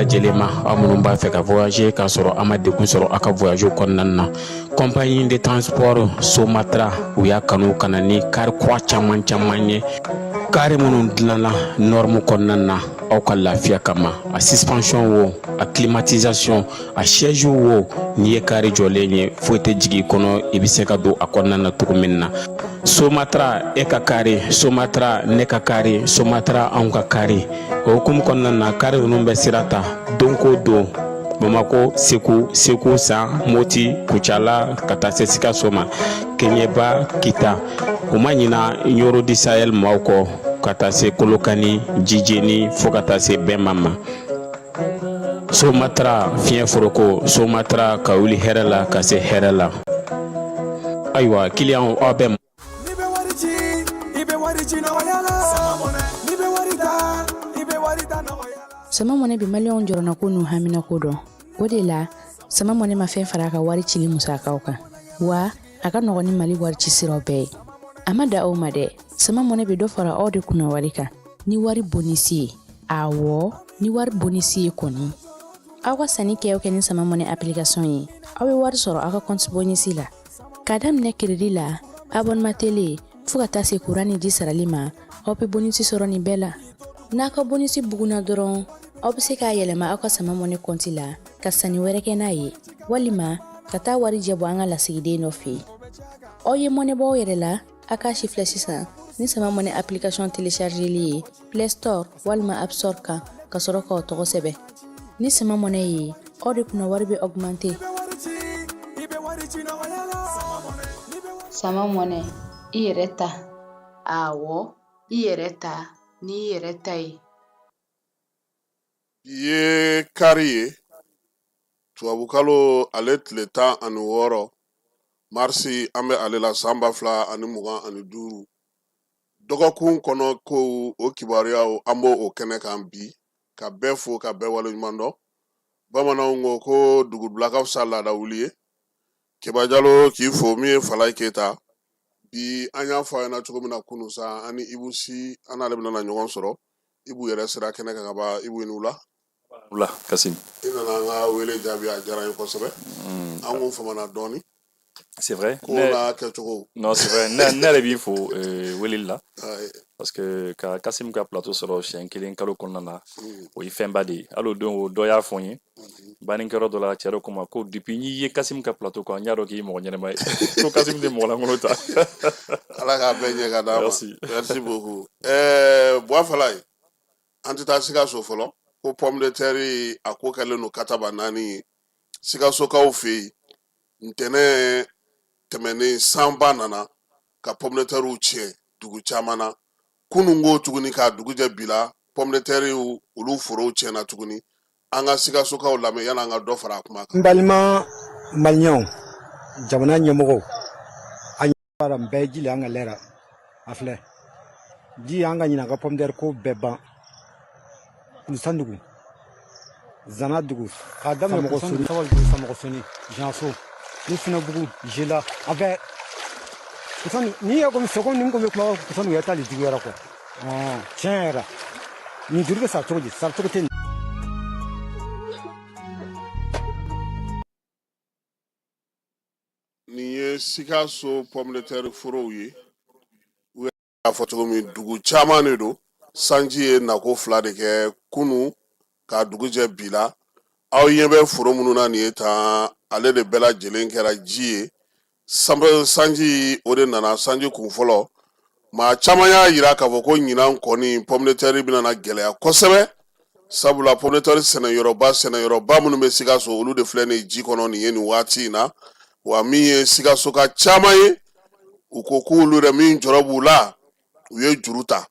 lajɛlen ma aw minnu b'a fɛ ka voyager k'a sɔrɔ a ma degun sɔrɔ a ka voyage kɔnɔna na. Compagnie de transport Somatra u y'a kanu ka na ni kari kura caman ye. Kari minnu dilanna norme kɔnɔna na aw ka lafiya kama. A suspension wo, a climatisation, a siège wo, n'i ye kari jɔlen ye foyi tɛ jigin i kɔnɔ, i bɛ se ka don a kɔnɔna na cogo min na. Somatra e ka kari, Somatra ne ka kari, Somatra anw ka kari. O hukumu kɔnɔna na kari ninnu bɛ sira ta don ko don. Bamako, Segu, San, Moti, Kucala, ka taa se Sikaso ma, Keɲeba, Kita. O ma ɲina Yoro di Sahel maaw kɔ ka taa se Kolokani, Jijeni fo ka taa se Bɛnma ma. Somatra fiɲɛ foroko, Somatra ka wuli hɛrɛ la ka se hɛrɛ la. Ayiwa client aw bɛ Sama mɔnɛ bi maliyɛnw jɔrɔna ko n'u hamina ko dɔn. O de la sama mɔnɛ ma fɛn fara a ka wari cili musakaw kan. Wa a ka nɔgɔn ni Mali wari ci siraw bɛɛ ye. A ma da aw ma dɛ. Sama mɔnɛ bi dɔ fara aw de kunna wari kan. Ni wari bonisi ye. Awɔ, ni wari bonisi ye kɔni. Aw ka sanni kɛ ni sama mɔnɛ application ye. Aw bɛ wari sɔrɔ aw ka compte bonisi la. Ka daminɛ crédit la, abonnement télé, fo ka taa se courant ni ji sarali ma, aw bɛ bonisi sɔrɔ nin bɛɛ la. N'a ka bonisi buguna dɔrɔn, aw bɛ se k'a yɛlɛma aw ka sama mɔnɛ compte la ka sanni wɛrɛ kɛ n'a ye. Walima ka taa wari jɛ bɔ an ka lasigiden dɔ fɛ yen. Aw ye mɔnɛ bɔ aw yɛrɛ la, a k'a si filɛ sisan ni sama mɔnɛ application téléchargeli ye Play Store walima App Store kan ka sɔrɔ k'aw tɔgɔ sɛbɛn. Ni sama mɔnɛ ye, aw de kunna wari bɛ augmenter. Sama mɔnɛ, i yɛrɛ ta. Awɔ, i yɛrɛ ta ni i yɛrɛ ta ye. Ye kari ye tubabukalo ale tile 16 marisi an bɛ ale la san 2025 dɔgɔkun kɔnɔ ko o kibaruyaw an b'o o kɛnɛ kan bi ka bɛɛ fo ka bɛɛ waleɲuman dɔn. Bamananw ko ko dugubila ka fisa laada wuli ye. Keba Jalo k'i fo min ye Falaye Keyita. Bi an y'a fɔ a ɲɛna cogo min na kunun sa ani Ibu Si an n'ale bɛna ɲɔgɔn sɔrɔ. Ibu yɛrɛ sera kɛnɛ kan ka ban. Ibu i ni wula. Wula Kasim. I nana an ka wele jaabi a diyara n ye kosɛbɛ. An kun famana dɔɔni. C'est vrai. Non, c'est vrai. Ne yɛrɛ b'i fo weleli la. Parce que ka Kasim ka plateau sɔrɔ siɲɛ kelen kalo kɔnɔna na o ye fɛnba de ye. Hali o don o dɔ y'a fɔ n ye. Bannikɛyɔrɔ dɔ la cɛ dɔ ko n ma ko depuis n'i ye Kasim ka plateau kan n y'a dɔn k'i ye mɔgɔ ɲɛnɛma ye. Ko Kasim tɛ mɔgɔ lankolon ta. Ala k'a bɛɛ ɲɛ ka d'a ma. Merci beaucoup. Buwa Falaye, an tɛ taa Sikaso fɔlɔ. Ko pomme de terre a ko kɛlen don kataba 4 ye. Sikasokaw fɛ yen ntɛnɛn tɛmɛnen sanba nana ka pomme de terre tiɲɛ dugu caman na. Kunun ko tuguni k'a dugu jɛ bila pomme de terre olu forow tiɲɛna tuguni. An ka Sikasokaw lamɛn yan'an ka dɔ fara a kuma kan. N balima maliyɛnw jamana ɲɛmɔgɔw a ɲɛbara n bɛɛ ji le an ka lɛra a filɛ ji an ka ɲina an ka pomme de terre ko bɛɛ ban Kulusandugu Zanadugu k'a daminɛ Samɔgɔsoni Janso ni Finabugu Jela a bɛɛ n'i ye komi sɔgɔn ni komi kuma Kulusandugu yɛrɛ t'ale juguyara kɔ tiɲɛ yɛrɛ la nin juru bɛ sa cogo di sa cogo tɛ nin ye Sikaso pomme de terre forow ye u y'a fɔ cogo min dugu caman de don sanji ye nako 2 de kɛ kunu k'a dugu jɛ bi la aw ɲɛ bɛ foro minnu na nin ye tan ale de bɛɛ lajɛlen kɛra ji ye sanji o de nana sanji kun fɔlɔ maa caman y'a yira k'a fɔ ko ɲinan kɔni pomme de terre bɛna gɛlɛya kosɛbɛ sabula pomme de terre sɛnɛyɔrɔba minnu bɛ Sikaso olu de filɛ nin ji kɔnɔ nin ye nin waati in na wa min ye Sikasoka caman ye u ko k'olu yɛrɛ min jɔrɔ b'u la u ye juru ta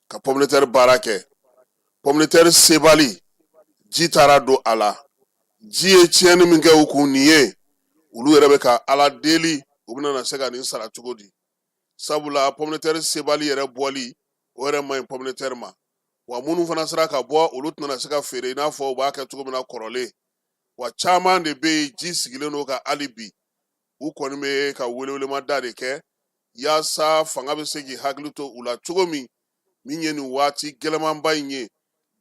ka pomme de terre baara kɛ pomme de terre sebali ji taara don a la ji ye tiɲɛni min kɛ u kun nin ye olu yɛrɛ bɛ ka Ala deli u bɛna se ka nin sara cogo di sabula pomme de terre sebali yɛrɛ bɔli o yɛrɛ man ɲi pomme de terre ma wa minnu fana sera ka bɔ olu tɛna se ka feere i n'a fɔ u b'a kɛ cogo min na kɔrɔlen wa caman de bɛ yen ji sigilen don ka hali bi u kɔni bɛ ka welewelemada de kɛ yaasa fanga bɛ se k'i hakili to u la cogo min ye nin waati gɛlɛmanba in ye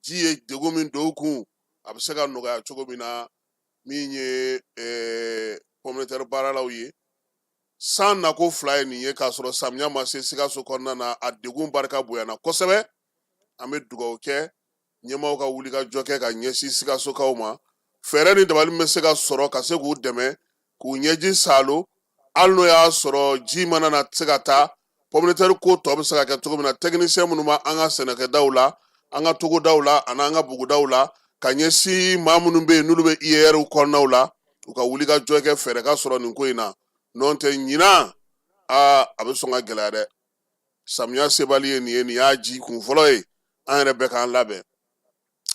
ji ye degun min don u kun a bɛ se ka nɔgɔya cogo min na min ye pomme de terre baaralaw ye san nako 2 ye nin ye k'a sɔrɔ samiya ma se Sikaso kɔnɔna na a degun barika bonyana kosɛbɛ an bɛ dugawu kɛ ɲɛmaaw ka wuli ka jɔ kɛ ka ɲɛsin Sikasokaw ma fɛɛrɛ ni dabali bɛ se ka sɔrɔ ka se k'u dɛmɛ k'u ɲɛji saalo hali n'o y'a sɔrɔ ji mana na se ka taa pomme de terre ko tɔ bɛ se ka kɛ cogo min na technicien minnu b'an ka sɛnɛkɛdaw la an ka togodaw la ani an ka bugudaw la ka ɲɛsin maa minnu bɛ yen n'olu bɛ IER kɔnɔnaw la u ka wuli ka jɔ kɛ fɛɛrɛ ka sɔrɔ nin ko in na n'o tɛ ɲinan a bɛ sɔn ka gɛlɛya dɛ samiya sebali ye nin ye nin y'a ji kun fɔlɔ ye an yɛrɛ bɛ k'an labɛn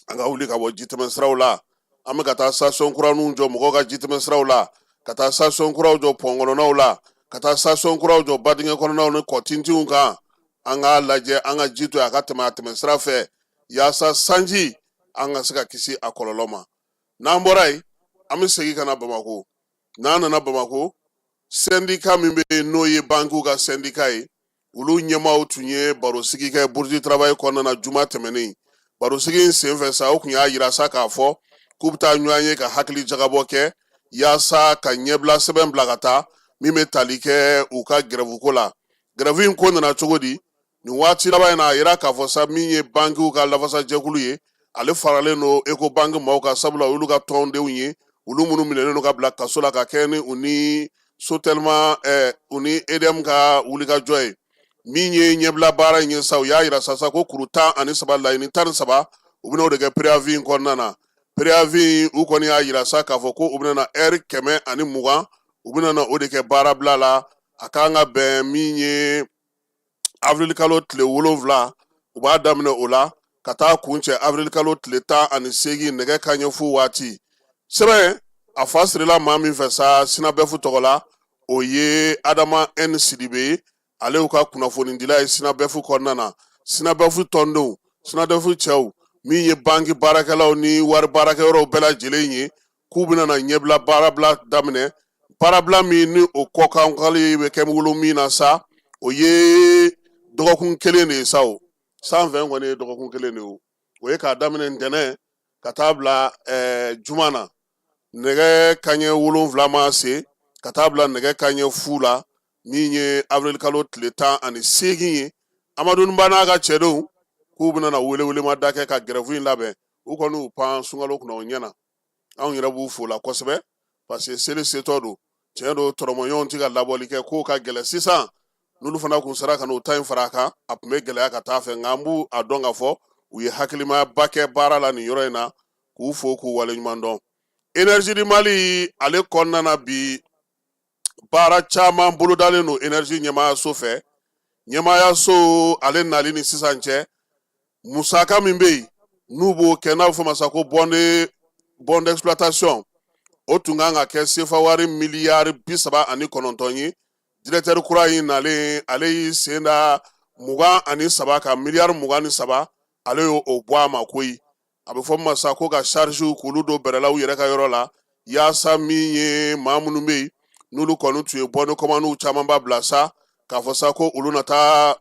an ka wuli ka bɔ jitɛmɛsiraw la an bɛ ka taa station kuraninw jɔ mɔgɔw ka jitɛmɛsiraw la ka taa station kuraw jɔ pont kɔnɔnaw la ka taa station kuraw jɔ badingɛ kɔnɔnaw ni kɔtintiw kan an k'a lajɛ an ka ji to yen a ka tɛmɛ a tɛmɛsira fɛ yaasa sanji an ka se ka kisi a kɔlɔlɔ ma n'an bɔra yen an bɛ segin ka na Bamako n'an nana Bamako syndicat min bɛ yen n'o ye bankiw ka syndicat ye olu ɲɛmaaw tun ye barosigi kɛ Bourse du Travail kɔnɔna na juma tɛmɛnen barosigi in senfɛ sa o tun y'a yira sa k'a fɔ k'u bɛ taa ɲɔgɔn ye ka hakili jagabɔ kɛ yaasa ka ɲɛbila sɛbɛn bila ka taa min bɛ tali kɛ u ka grève ko la grève in ko nana cogo di nin waati laban in na a yira k'a fɔ sa min ye bankiw ka lafasajɛkulu ye ale faralen don Ecobank maaw kan sabula olu ka tɔndenw ye olu minnu minɛlen don ka bila kaso la ka kɛ ni u ni Sotelma u ni EDM ka wulikajɔ ye min ye ɲɛbila baara in ye sa u y'a yira sa ko kuru 13 laɲini 13 u bɛna o de kɛ préavis in kɔnɔna na préavis u kɔni y'a yira sa k'a fɔ ko u bɛna heure 120 u bɛna o de kɛ baarabila la a kan ka bɛn min ye avril kalo tile 7 u b'a daminɛ o la ka taa kuncɛ avril kalo tile 18 nɛgɛ kanɲɛ fu waati sɛbɛn a fa sirila maa min fɛ sa Sinabefu tɔgɔ la o ye Adama N Sidibe ale y'u ka kunnafonidila ye Sinabefu kɔnɔna na Sinabefu tɔndenw Sinabefu cɛw min ye banki baarakɛlaw ni wari baarakɛyɔrɔw bɛɛ lajɛlen ye k'u bɛna ɲɛbila baarabila daminɛ baarabila min ni o kɔkankali bɛ kɛ wolo min na sa o ye dɔgɔkun 1 de ye sa o san 20 kɔni ye dɔgɔkun 1 de ye o ye k'a daminɛ ntɛnɛn ka taa bila juma na nɛgɛ kanɲɛ 7 ma se ka taa bila nɛgɛ kanɲɛ fu la min ye avril kalo tile 18 ye Amadu Nba n'a ka cɛdenw k'u bɛna welewelema da kɛ ka grève in labɛn u kɔni u pan sunkalo kunna o ɲɛna anw yɛrɛ b'u fo la kosɛbɛ parce que seli setɔ don tiɲɛ don tɔrɔmɔɲɔgɔnw tɛ ka labɔli kɛ k'o ka gɛlɛ sisan n'olu fana kun sera ka n'o ta in fara a kan a tun bɛ gɛlɛya ka taa fɛ nka an b'u a dɔn k'a fɔ u ye hakilimaba kɛ baara la nin yɔrɔ in na k'u fo k'u waleɲuman dɔn Énergie du Mali ale kɔnɔna na bi baara caman bolodalen don énergie ɲɛmaayaso fɛ ɲɛmaayaso ale nali ni sisan cɛ musaka min bɛ yen n'u b'o kɛ n'a bɛ fɔ ma sa ko bon d'exploitation o tun kan ka kɛ sefa wari miliyari 39 ye directeur kura in nalen ale y'i sen da 23 ka miliyari 23 ale y'o bɔ a ma koyi a bɛ fɔ ma sa ko ka charge k'olu don bɛrɛlaw yɛrɛ ka yɔrɔ la yaasa min ye maa minnu bɛ yen n'olu kɔni tun ye bɔnni kɔmaniw caman ba bila sa k'a fɔ sa ko olu na taa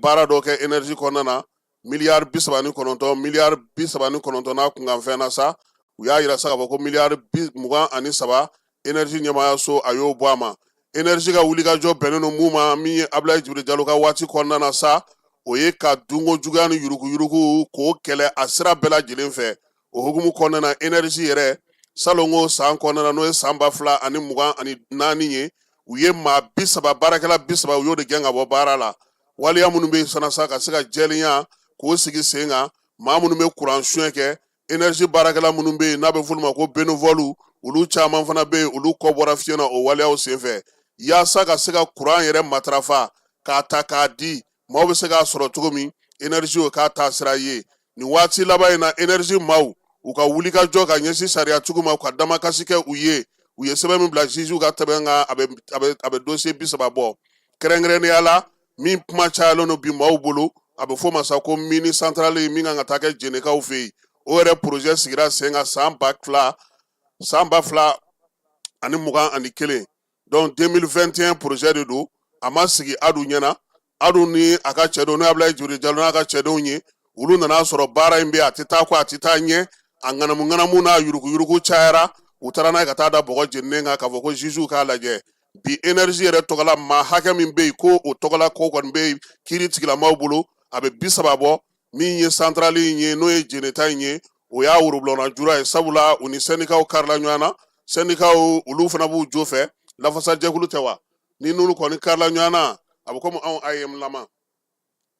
baara dɔ kɛ énergie kɔnɔna na miliyari 39 miliyari 39 n'a kunkanfɛn na sa u y'a yira sa k'a fɔ ko miliyari 23 énergie ɲɛmaayaso a y'o bɔ a ma énergie ka wulikajɔ bɛnnen don mun ma min ye Ablaye Jibiri Jalo ka waati kɔnɔna na sa o ye ka dunko juguya ni yuruguyurugu k'o kɛlɛ a sira bɛɛ lajɛlen fɛ o hukumu kɔnɔna na énergie yɛrɛ salongo san kɔnɔna na n'o ye san 2024 ye u ye maa 30 baarakɛla 30 u y'o de gɛn ka bɔ baara la waliya minnu bɛ yen sana sa ka se ka jɛlenya k'o sigi sen kan maa minnu bɛ courant suɲɛ kɛ énergie baarakɛla minnu bɛ yen n'a bɛ f'olu ma ko bénévole olu caman fana bɛ yen olu kɔ bɔra fiɲɛ na o waliyaw senfɛ yaasa ka se ka courant yɛrɛ matarafa k'a ta k'a di maaw bɛ se k'a sɔrɔ cogo min énergie o k'a taa sira ye nin waati laban in na énergie maaw u ka wuli ka jɔ ka ɲɛsin sariya cogo ma ka damakasi kɛ u ye sɛbɛn min bila juge ka tɛmɛ kan a bɛ dossier 30 bɔ kɛrɛnkɛrɛnnenya la min kuma cayalen don bi maaw bolo a bɛ fɔ ma sa ko mini centrale min kan ka taa kɛ Jɛnɛkaw fɛ yen o yɛrɛ projet sigira sen kan san 2021 donc 2021 projet de don a ma sigi Adu ɲɛna Adu ni a ka cɛdenw n'o Ablaye Jibiri Jalo n'a ka cɛdenw ye olu nana sɔrɔ baara in bɛ a tɛ taa kɔ a tɛ taa ɲɛ a ŋanamu n'a yurugu cayara u taara n'a ye ka taa da bɔgɔ jeninen kan k'a fɔ ko juge k'a lajɛ bi énergie yɛrɛ tɔgɔla maa hakɛ min bɛ yen ko o tɔgɔla ko kɔni bɛ yen kiiri tigilamaw bolo a bɛ 30 bɔ min ye centrale in ye n'o ye jeneta in ye o y'a worobulɔnna jura ye sabula u ni syndicat karila ɲɔgɔn na syndicat olu fana b'u jo fɛ lafasajɛkulu tɛ wa ni n'olu kɔni karila ɲɔgɔn na a bɛ komi anw AEM lama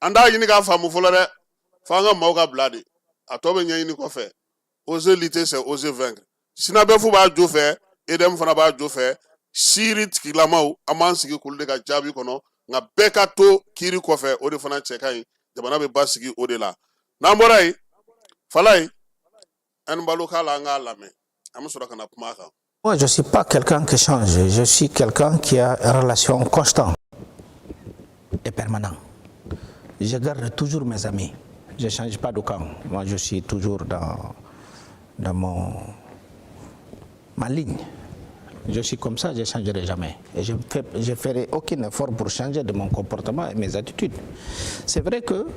an t'a ɲini k'a faamu fɔlɔ dɛ f'an ka maaw ka bila de a tɔ bɛ ɲɛɲini kɔfɛ oser lutter c'est oser vaincre SYNABEF b'a jo fɛ EDM fana b'a jo fɛ siiri tigilamaw an b'an sigi k'olu de ka jaabi kɔnɔ nka bɛɛ ka to kiiri kɔfɛ o de fana cɛ ka ɲi jamana bɛ basigi o de la n'an bɔra yen Falaye an balo k'a la an k'a lamɛn an bɛ sɔrɔ ka na kuma a kan. Moi, je ne suis pas quelqu'un qui change, je suis quelqu'un qui a une relation constante et permanente. Je garde toujours mes amis, je ne change pas de camp. Moi, je suis toujours dans ma ligne. Je suis comme ça, je ne changerai jamais. Et je ne ferai aucun effort pour changer de mon comportement et mes attitudes. C'est vrai que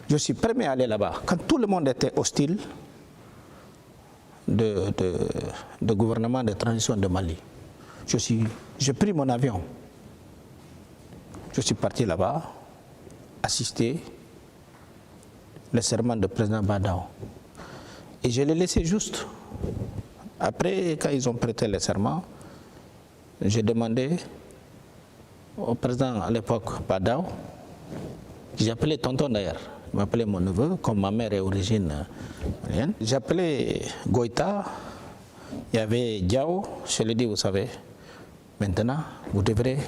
je suis prêt à aller là-bas. Quand tout le monde était hostile de gouvernement de transition de Mali, j'ai pris mon avion. Je suis parti là-bas, assister le serment du président Badao. Et je l'ai laissé juste. Après, quand ils ont prêté le serment, j'ai demandé au président à l'époque, Badao, j'ai appelé tonton d'ailleurs, il m'appelait mon neveu, comme ma mère est d'origine malienne. J'ai appelé Goïta, il y avait Diao, je lui ai dit, vous savez, maintenant, vous devrez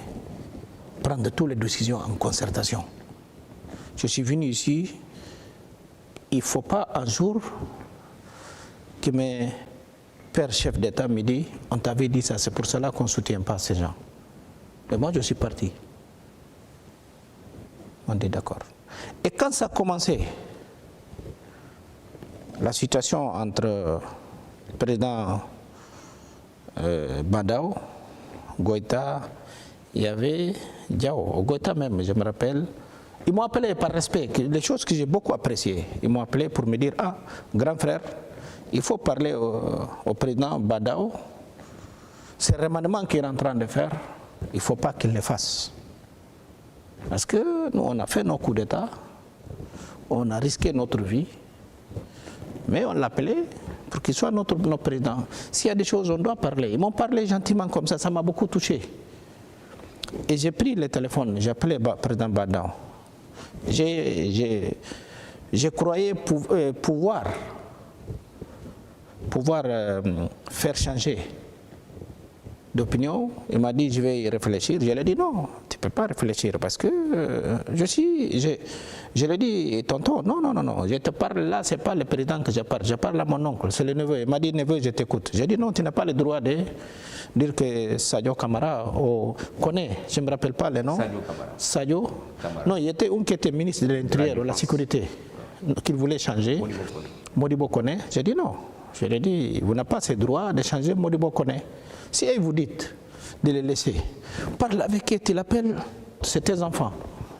prendre toutes les décisions en concertation. Je suis venu ici, il ne faut pas un jour que mes pères chefs d'État me disent, on t'avait dit ça, c'est pour cela qu'on ne soutient pas ces gens. Et moi, je suis parti. On dit d'accord. Et quand ça a commencé, la situation entre le président Badao, Goïta, il y avait Diao, Goïta même, je me rappelle. Ils m'ont appelé par respect, les choses que j'ai beaucoup appréciées. Ils m'ont appelé pour me dire, ah, grand frère, il faut parler au président Badao. Ces remaniements qu'il est en train de faire, il ne faut pas qu'il les fasse. Parce que nous, on a fait nos coups d'État, on a risqué notre vie, mais on l'a appelé pour qu'il soit notre président. S'il y a des choses, on doit parler. Ils m'ont parlé gentiment comme ça m'a beaucoup touché. Et j'ai pris le téléphone, j'ai appelé le président Badao. Je croyais pouvoir faire changer d'opinion. Il m'a dit, je vais y réfléchir. Je lui ai dit, non, tu ne peux pas réfléchir parce que je lui ai dit, tonton, non, je te parle là, ce n'est pas le président que je parle à mon oncle, c'est le neveu. Il m'a dit, neveu, je t'écoute. J'ai dit, non, tu n'as pas le droit de dire que Sadio Camara connaît, je ne me rappelle pas le nom. Sadio Camara. Non, il était un qui était ministre de l'Intérieur, de la Sécurité, qu'il voulait changer. Modibo Koné. J'ai dit non. Je lui ai dit, vous n'avez pas ce droit de changer Modibo Koné. Si vous dites de les laisser, parle avec qui tu l'appelles, c'est tes enfants.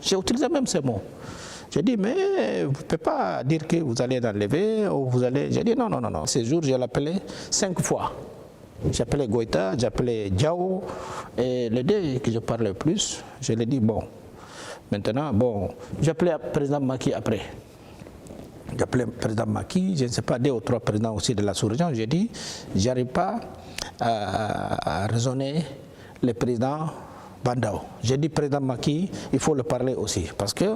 J'ai utilisé même ces mots. J'ai dit, mais vous ne pouvez pas dire que vous allez l'enlever ou vous allez... J'ai dit, non. Ces jours, je l'ai appelé 5 fois. J'ai appelé Goïta, j'ai appelé Diao, et les deux que je parle le plus, je lui ai dit, bon, maintenant, j'ai appelé le président Macky après. J'ai appelé le président Macky, je ne sais pas, 2 ou 3 présidents aussi de la sous-région, j'ai dit, j'arrive pas à raisonner le président Badao. J'ai dit, président Macky, il faut le parler aussi, parce que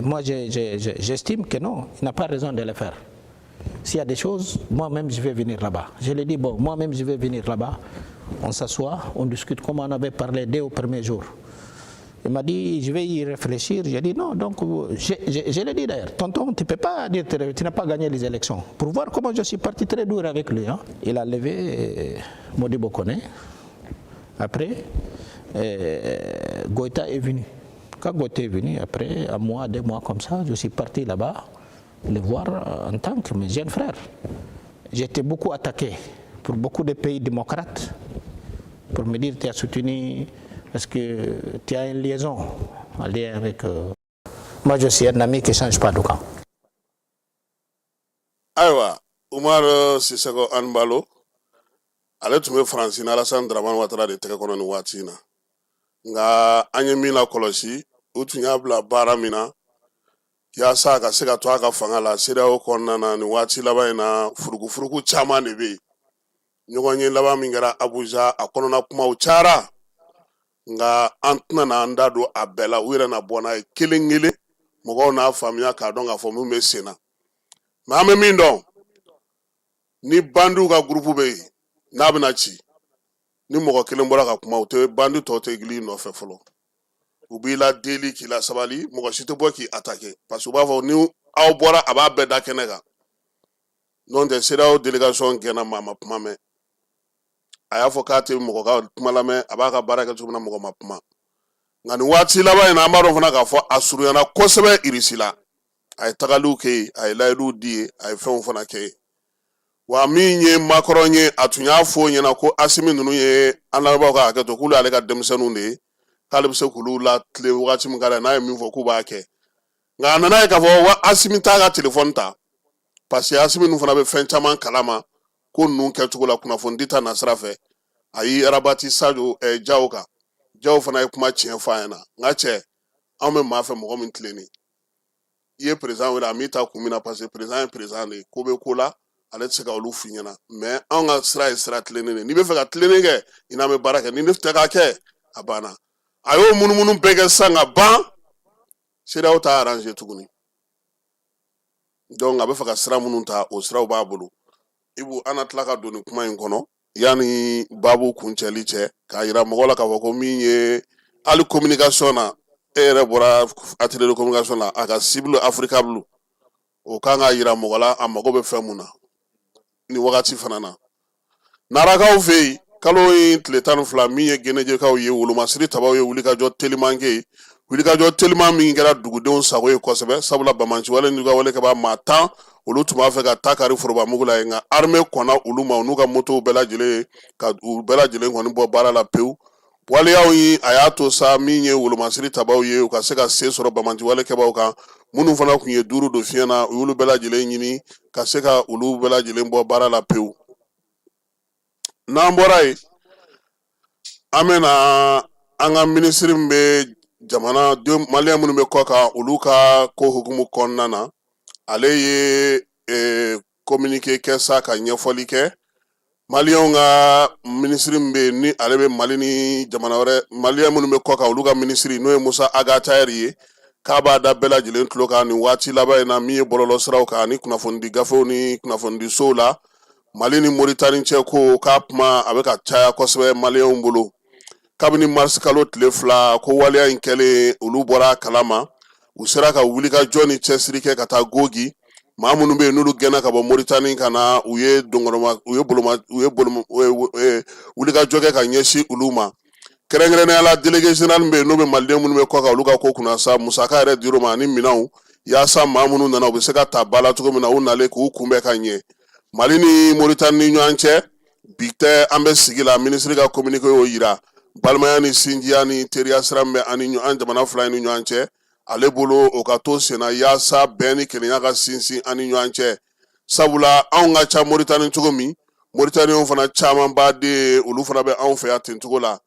moi, j'estime que non, il n'a pas raison de le faire. S'il y a des choses, moi-même, je vais venir là-bas. Je lui ai dit, bon, moi-même, je vais venir là-bas. On s'assoit, on discute comme on avait parlé dès au premier jour. Il m'a dit, je vais y réfléchir. J'ai dit, non, donc, je l'ai dit d'ailleurs, tonton, tu ne peux pas dire, tu n'as pas gagné les élections. Pour voir comment je suis parti très dur avec lui. Hein. Il a levé Modibo Koné. Après, Goïta est venu. Quand Goïta est venu, après, 1 mois, 2 mois comme ça, je suis parti là-bas. Le voir en tant que mes jeunes frères. J'étais beaucoup attaqué pour beaucoup de pays démocrates pour me dire tu as soutenu parce que tu as une liaison en lien avec... Moi je suis un ami qui ne change pas de camp. ayiwa Umar Siseko Anbalo ale tun bɛ Faransi ni Alassane Dramane Ouattara de tɛgɛ kɔnɔ nin waati in na nka an ye min lakɔlɔsi u tun y'a bila baara min na yaasa a ka se ka to a ka fanga la CEDEAO kɔnɔna na nin waati laban in na furukufuruku caman de bɛ yen ɲɔgɔn ye laban min kɛra Abuja a kɔnɔna kumaw cayara nka an tɛna an da don a bɛɛ la u yɛrɛ na bɔ n'a ye kelen kelen mɔgɔw n'a faamuya k'a dɔn k'a fɔ mun bɛ sen na mɛ an bɛ min dɔn ni bandiw ka gurupu bɛ yen n'a bɛna ci ni mɔgɔ kelen bɔra ka kuma u tɛ bandi tɔw tɛ gili nɔfɛ fɔlɔ u b'i la deli k'i la sabali mɔgɔ si tɛ bɔ k'i attaquer parce que u b'a fɔ ni aw bɔra a b'a bɛɛ da kɛnɛ kan n'o tɛ CEDEAO délégation gɛnna maa ma kuma mɛn a y'a fɔ k'a tɛ mɔgɔ ka kuma lamɛn a b'a ka baara kɛ cogo min na mɔgɔ ma kuma nka nin waati laban in na an b'a dɔn fana k'a fɔ a surunyana kosɛbɛ Irisi la a ye tagaliw kɛ yen a ye layiduw di yen a ye fɛnw fana kɛ yen wa min ye Macron ye a tun y'a fɔ ɲɛna ko Asimi ninnu ye an lamɛnbaaw ka hakɛ to k'olu y'ale ka denmisɛnninw de ye k'ale bɛ se k'olu latilen wagati min ka d'a n'a ye min fɔ k'u b'a kɛ nka a nana ye k'a fɔ wa Asimi t'a ka telefɔni ta parce que Asimi ninnu fana bɛ fɛn caman kalama ko ninnu kɛcogo la kunnafoni di ta nasira fɛ a y'i arabati Sadio Jawo kan Jawo fana ye kuma tiɲɛ fɔ a ɲɛna nka cɛ anw bɛ maa fɛ mɔgɔ min tilenni i ye président wele a m'i ta kun min na parce que président ye président de ye ko bɛ ko la ale tɛ se ka olu f'i ɲɛna mɛ anw ka sira ye sira tilennen de n'i bɛ fɛ ka tilennen kɛ i n'an bɛ baara kɛ ni ne tɛ k'a kɛ a banna a y'o munumunu bɛɛ kɛ sisan ka ban CEDEAO t'a arrange tuguni donc a bɛ fɛ ka sira minnu ta o siraw b'a bolo Ibu an na tila ka don nin kuma in kɔnɔ yanni baabu kuncɛli cɛ k'a yira mɔgɔw la k'a fɔ ko min ye hali communication na e yɛrɛ bɔra atelier de communication la a ka cible Africable o kan ka yira mɔgɔ la a mago bɛ fɛn mun na ni wagati fana na narakaw fɛ yen kalo in tile 12 min ye gɛnɛjɛkaw ye wolomasiri tabaw ye wulikajɔ teliman kɛ yen wulikajɔ teliman min kɛra dugudenw sago ye kosɛbɛ sabula bamanciwale n'u ka wale kɛba maa 10 olu tun b'a fɛ ka taa kari forobamugu la yen nka armée kɔnna olu ma u n'u ka motow bɛɛ lajɛlen ka u bɛɛ lajɛlen kɔni bɔ baara la pewu waleyaw yi a y'a to sa min ye wolomasiri tabaw ye u ka se ka se sɔrɔ bamanciwale kɛbaw kan minnu fana tun ye duuru don fiɲɛ na u y'olu bɛɛ lajɛlen ɲini ka se ka olu bɛɛ lajɛlen bɔ baara la pewu n'an bɔra yen an bɛna an ka minisiri min bɛ jamana maliyɛn minnu bɛ kɔ kan olu ka ko hukumu kɔnɔna na ale ye communiqué kɛ sa ka ɲɛfɔli kɛ maliyɛnw ka minisiri min bɛ yen ni ale bɛ Mali ni jamana wɛrɛ maliyɛn minnu bɛ kɔ kan olu ka minisiri n'o ye Musa Agatayɛri ye k'a b'a da bɛɛ lajɛlen tulo kan nin waati laban in na min ye bɔlɔlɔ siraw kan ani kunnafonidi gafew ni kunnafonidi sow la Mali ni Moritani cɛ ko k'a kuma a bɛ ka caya kosɛbɛ maliyɛnw bolo kabini mars kalo tile 2 ko waleya in kɛlen olu bɔra kalama u sera ka wulikajɔ ni cɛsiri kɛ ka taa Gogi maa minnu bɛ yen n'olu gɛnna ka bɔ Moritani ka na u ye wulikajɔ kɛ ka ɲɛsin olu ma kɛrɛnkɛrɛnnenya la délégué général bɛ yen n'o bɛ maliden minnu bɛ kɔ kan olu ka ko kunna sa musaka yɛrɛ dir'u ma ani minɛnw yaasa maa minnu nana u bɛ se ka ta ba la cogo min na u nalen k'u kunbɛn ka ɲɛ Mali ni Moritani ni ɲɔgɔn cɛ bi tɛ an bɛ sigi la minisiri ka communiqué y'o yira balimaya ni sinjiya ni teriya sira min bɛ an jamana fila in ni ɲɔgɔn cɛ ale bolo o ka to sen na yaasa bɛn ni kelenya ka sinsin an ni ɲɔgɔn cɛ sabula anw ka ca Moritani cogo min Moritaniw fana caman baden olu fana bɛ anw fɛ yan ten cogo la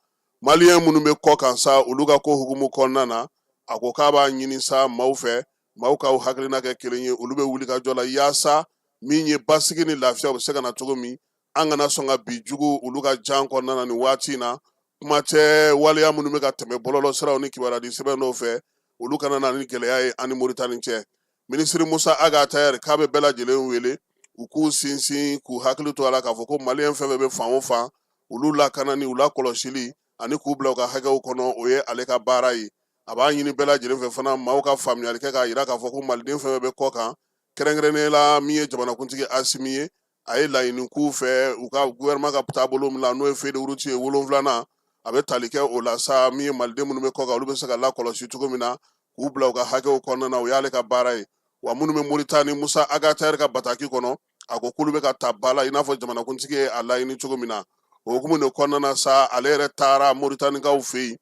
maliyɛn minnu bɛ kɔ kan sa olu ka ko hukumu kɔnɔna na a ko k'a b'a ɲini sa maaw fɛ maaw ka hakilina kɛ kelen ye olu bɛ wuli ka jɔ la yaasa min ye basigi ni lafiya u bɛ se ka na cogo min an kana sɔn ka bi jugu olu ka jan kɔnɔna na nin waati in na kuma tɛ waleya minnu bɛ ka tɛmɛ bɔlɔlɔ siraw ni kibaruya di sɛbɛn dɔw fɛ olu kana na ni gɛlɛya ye ani Moritani cɛ minisiri Musa Agatayɛri k'a bɛ bɛɛ lajɛlen wele u k'u sinsin k'u hakili to a la k'a fɔ ko maliyɛn fɛn fɛn bɛ fan o fan olu lakanani u lakɔlɔsili ani k'u bila u ka hakɛw kɔnɔ o ye ale ka baara ye a b'a ɲini bɛɛ lajɛlen fɛ fana maaw ka faamuyali kɛ k'a yira k'a fɔ ko maliden fɛn fɛn bɛ kɔ kan kɛrɛnkɛrɛnnen la min ye jamanakuntigi Asimi ye a ye laɲini k'u fɛ u ka gouvernement ka taabolo min na n'o ye feuille de route ye 7 a bɛ tali kɛ o la sa min ye maliden minnu bɛ kɔ kan olu bɛ se ka lakɔlɔsi cogo min na k'u bila u ka hakɛw kɔnɔna na o y'ale ka baara ye wa minnu bɛ Moritani Musa Agatayɛri ka bataki kɔnɔ a ko k'olu bɛ ka ta ba la i n'a fɔ jamanakuntigi ye a laɲini cogo min na o hukumu de kɔnɔna na sa ale yɛrɛ taara Moritanikaw fɛ yen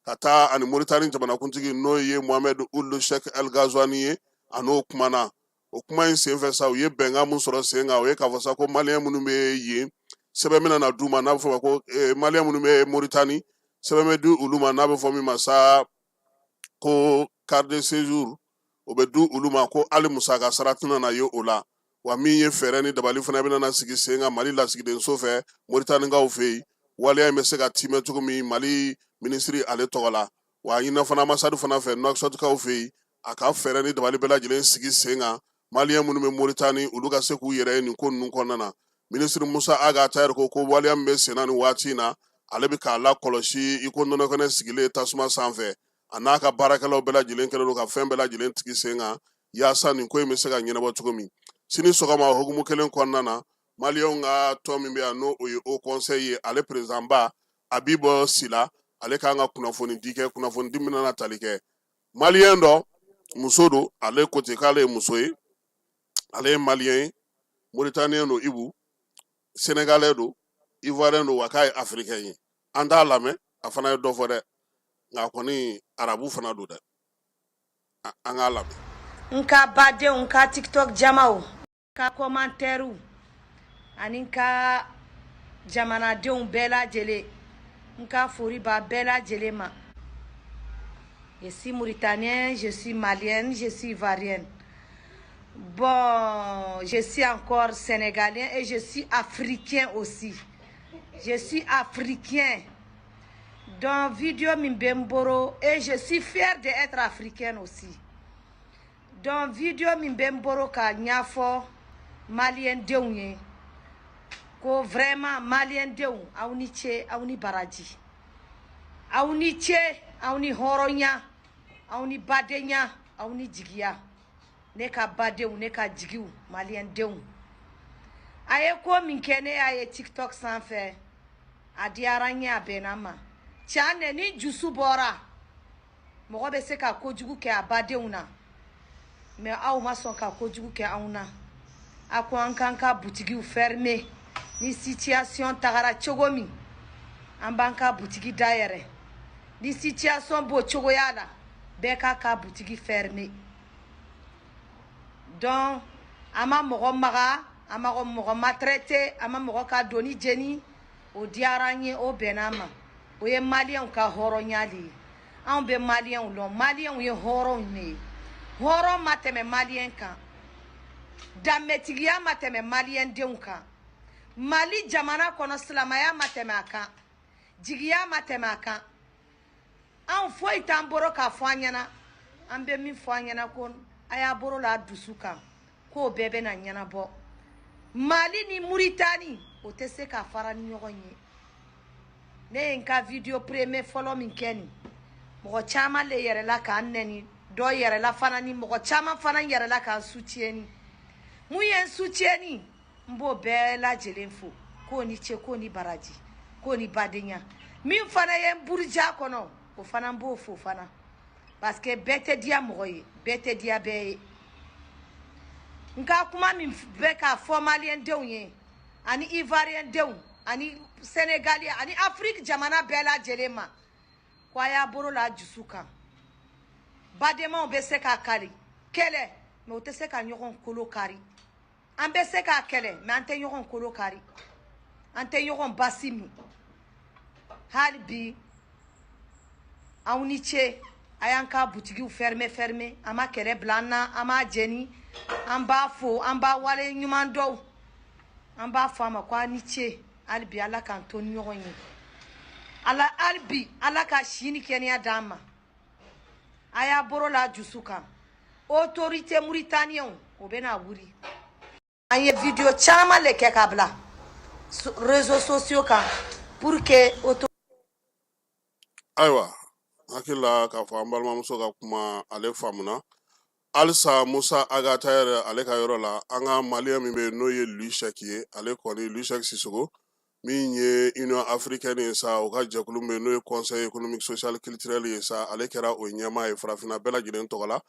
ka taa ani Moritani jamanakuntigi n'o ye Mohamed Ould Cheikh El Ghazouani ye a n'o kumana o kuma in senfɛ sa u ye bɛnkan mun sɔrɔ sen kan o ye k'a fɔ sa ko maliyɛn minnu bɛ yen sɛbɛn min na d'u ma n'a bɛ fɔ ko maliyɛn minnu bɛ Moritani sɛbɛn bɛ di olu ma n'a bɛ fɔ min ma sa ko carte de séjour o bɛ di olu ma ko hali musaka sara tɛna na ye o la wa min ye fɛɛrɛ ni dabali fana bɛna sigi sen kan Mali lasigidenso fɛ Moritanikaw fɛ yen waleya in bɛ se ka timɛ cogo min Mali minisiri ale tɔgɔ la wa ɲina fana Amasadu fana fɛ Nouakchotkaw fɛ yen a ka fɛɛrɛ ni dabali bɛɛ lajɛlen sigi sen kan maliyɛn minnu bɛ Moritani olu ka se k'u yɛrɛ ye nin ko ninnu kɔnɔna na minisiri Musa Aga Tayɛri ko waleya min bɛ sen na nin waati in na ale bɛ k'a lakɔlɔsi i ko nɔnɔkɛnɛ sigilen tasuma sanfɛ a n'a ka baarakɛlaw bɛɛ lajɛlen kɛlen don ka fɛn bɛɛ lajɛlen tigi sen kan yaasa nin ko in bɛ se ka ɲɛnabɔ cogo min sini sɔgɔma o hukumu kelen kɔnɔna na maliyɛnw ka tɔn min bɛ yan n'o o ye Haut Conseil ye ale président ba Abibu Sila ale kan ka kunnafoni di kɛ kunnafoni di min na tali kɛ maliyɛn dɔ muso don ale kote k'ale ye muso ye ale ye maliyɛn ye Moritanien don Ibu Sénégalais don Ivoirien don wa k'a ye Africain ye an t'a lamɛn a fana ye dɔ fɔ dɛ nka kɔni arabu fana don dɛ an k'a lamɛn. Nka badenw nka TikTok jamaw nka commentaire ani nka jamanadenw bɛɛ lajɛlen nka fori b'a bɛɛ lajɛlen ma. Je suis Mauritanienne, je suis malienne, je suis ivoirienne. Bon, je suis encore sénégalien et je suis africain aussi. Je suis africain. Dans vidéo Mimbemboro et je suis fière d'être africaine aussi. Dans vidéo Mimbemboro ka nyafo malien deunye. Ko vraiment malien deun auni che auni baraji. Auni che auni horonya. Auni badenya auni jigia. Ne ka badew ne ka jigiw malien deun. Aye ko minkene aye TikTok sanfɛ a diyara n ye a bɛnna ma tiɲɛ ni jusu bɔra mɔgɔ bɛ se ka kojugu kɛ a badenw na mais aw ma sɔn ka kojugu kɛ anw na a ko an kan ka butigiw fermer ni situation tagara cogo min an b'an ka butigi dayɛrɛ ni situation b'o cogoya la bɛɛ k'a ka butigi fermer donc an ma mɔgɔ maga an ma mɔgɔ maltraité an ma mɔgɔ ka doni jeni o diyara n ye o bɛnna ma o ye maliyɛnw ka hɔrɔnya de ye anw bɛ maliyɛnw lɔn maliyɛnw ye hɔrɔnw de ye hɔrɔn ma tɛmɛ maliyɛn kan danbɛtigiya ma tɛmɛ maliyɛn denw kan mali jamana kɔnɔ silamɛya ma tɛmɛ a kan jigiya ma tɛmɛ a kan anw foyi t'an bolo k'a fɔ an ɲɛna an bɛ min fɔ an ɲɛna ko a y'a bolo la dusu kan k'o bɛɛ bɛna ɲɛnabɔ Mali ni Mauritanie o tɛ se ka fara ni ɲɔgɔn ye ne ye n ka video premier fɔlɔ min kɛ nin mɔgɔ caman le yɛrɛla k'an nɛni dɔ yɛrɛla fana ni mɔgɔ caman fana yɛrɛla k'an soutieni mun ye n soutieni n b'o bɛɛ lajɛlen fo k'o ni ce k'o ni baraji k'o ni badenya min fana ye n buruja kɔnɔ o fana n b'o fo fana parce que bɛɛ tɛ diya mɔgɔ ye bɛɛ tɛ diya bɛɛ ye nka kuma min bɛ ka fɔ maliyɛn denw ye ani ivoirien denw ani sénégalien ani afrique jamana bɛɛ lajɛlen ma ko a y'a bolo la jusu kan badenmaw bɛ se ka kari kɛlɛ mais o tɛ se ka ɲɔgɔn kolo kari an bɛ se ka kɛlɛ mais an tɛ ɲɔgɔn kolo kari an tɛ ɲɔgɔn basi min hali bi aw ni ce a y'an ka butigiw fermer an ma kɛlɛ bila an na an ma jeni an b'a fo an b'a wale ɲuman dɔw an b'a fɔ a ma ko a ni ce hali bi ala k'an to ni ɲɔgɔn ye hali bi ala ka si ni kɛnɛya d'an ma a y'a bolo la jusu kan autorité mauritanienw o bɛna wuli an ye video caman le kɛ ka bila réseaux sociaux kan pour que ayiwa hakili la k'a fɔ an balimamuso ka kuma ale faamuna halisa Musa Aga Tayɛri ale ka yɔrɔ la an ka maliyɛn min bɛ yen n'o ye Louis Cheick ye ale kɔni Louis Cheick Sissoco min ye Union africaine ye sa o ka jɛkulu min bɛ yen n'o ye Conseil économique social culturel ye sa ale kɛra o ɲɛmaa ye farafinna bɛɛ lajɛlen tɔgɔ la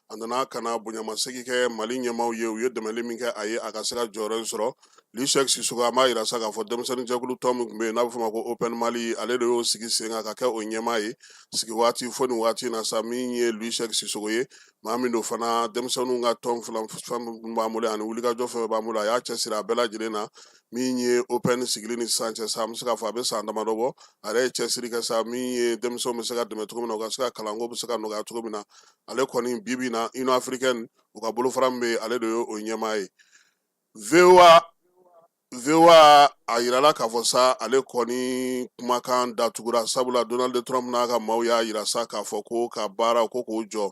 a nana ka na bonyamasegi kɛ Mali ɲɛmaw ye u ye dɛmɛli min kɛ a ye a ka se ka jɔyɔrɔ sɔrɔ Luis Sissoco an b'a yira sa k'a fɔ denmisɛnnin jɛkulu tɔ min tun bɛ yen n'a bɛ fɔ ma ko Open Mali ale de y'o sigi sen kan ka kɛ o ɲɛmaa ye sigi waati fo nin waati in na sa min ye Luis Sissoco ye maa min don fana denmisɛnninw ka tɔn fɛn b'an bolo ani wulikajɔ fɛn b'an bolo a y'a cɛsiri a bɛɛ lajɛlen na min ye Open sigili ni sisan cɛ sa an bɛ se k'a fɔ a bɛ san damadɔ bɔ a yɛrɛ ye cɛsiri kɛ sa min ye denmisɛnw bɛ se ka dɛmɛ cogo min na u ka se ka kalanko bɛ se ka nɔgɔya cogo min na ale kɔni bi bi in na Union Africaine u ka bolofara min bɛ ale de ye o ɲɛmaa ye VOA a yirala k'a fɔ sa ale kɔni kumakan datugura sabula Donald Trump n'a ka maaw y'a yira sa k'a fɔ ko ka baara ko k'o jɔ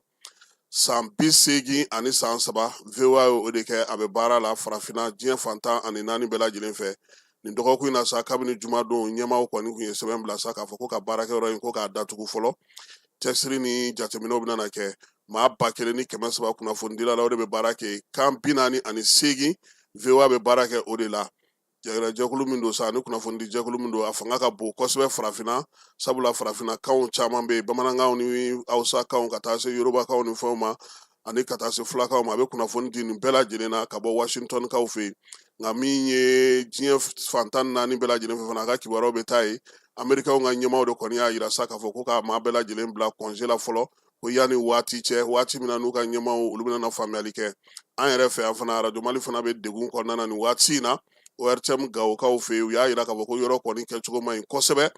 san 80 ani san 3 VOA ye o de kɛ a bɛ baara la farafinna diɲɛ fantan ani 4 bɛɛ lajɛlen fɛ nin dɔgɔkun in na sa kabini jumadon ɲɛmaaw kɔni tun ye sɛbɛn bila sa k'a fɔ ko ka baarakɛyɔrɔ in ko k'a datugu fɔlɔ cɛsiri ni jateminɛw bɛna kɛ maa 1700 kunnafonidila o de bɛ baara kɛ kan 48 VOA bɛ baara kɛ o de la jɛkulu min don sa ani kunnafonidi jɛkulu min don a fanga ka bon kosɛbɛ farafinna sabula farafinna kanw caman bɛ yen bamanankanw ni hausakanw ka taa se yorubakaw ni fɛnw ma ani ka taa se fulakaw ma a bɛ kunnafoni di nin bɛɛ lajɛlen na ka bɔ Washington kaw fɛ yen nka min ye diɲɛ fantan 4 bɛɛ lajɛlen fɛ fana a ka kibaruyaw bɛ taa yen Amerikaw ka ɲɛmaaw de kɔni y'a yira sa k'a fɔ ko ka maa bɛɛ lajɛlen bila congé la fɔlɔ ko yanni waati cɛ waati min na n'u ka ɲɛmaaw olu bɛna faamuyali kɛ an yɛrɛ fɛ yan fana Radio Mali fana bɛ degun kɔnɔna na nin waati in na ORTM Gawokaw fɛ yen u y'a yira k'a fɔ ko yɔrɔ kɔni kɛcogo man ɲi kosɛbɛ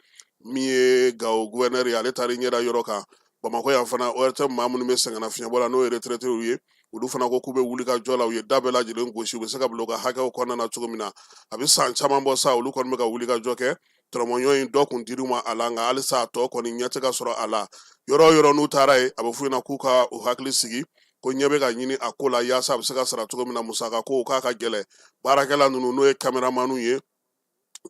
min ye Gawo gouverneur ye ale taara ɲɛda yɔrɔ kan Bamakɔ yan fana ORTM maa minnu bɛ sɛgɛnna fiɲɛbɔ la n'o ye retraité ye olu fana ko k'u bɛ wuli ka jɔ la u ye da bɛɛ lajɛlen gosi u bɛ se ka bila u ka hakɛw kɔnɔna na cogo min na a bɛ san caman bɔ sa olu kɔni bɛ ka wuli ka jɔ kɛ tɔrɔmɔɲɔ in dɔ kun dir'u ma a la nka halisa a tɔ kɔni ɲɛ tɛ ka sɔrɔ a la yɔrɔ o yɔrɔ n'u taara yen a bɛ f'u ɲɛna k'u ka u hakili sigi ko ɲɛ bɛ ka ɲini a ko la yaasa a bɛ se ka sara cogo min na musaka ko k'a ka gɛlɛ baarakɛla ninnu n'o ye caméraman ye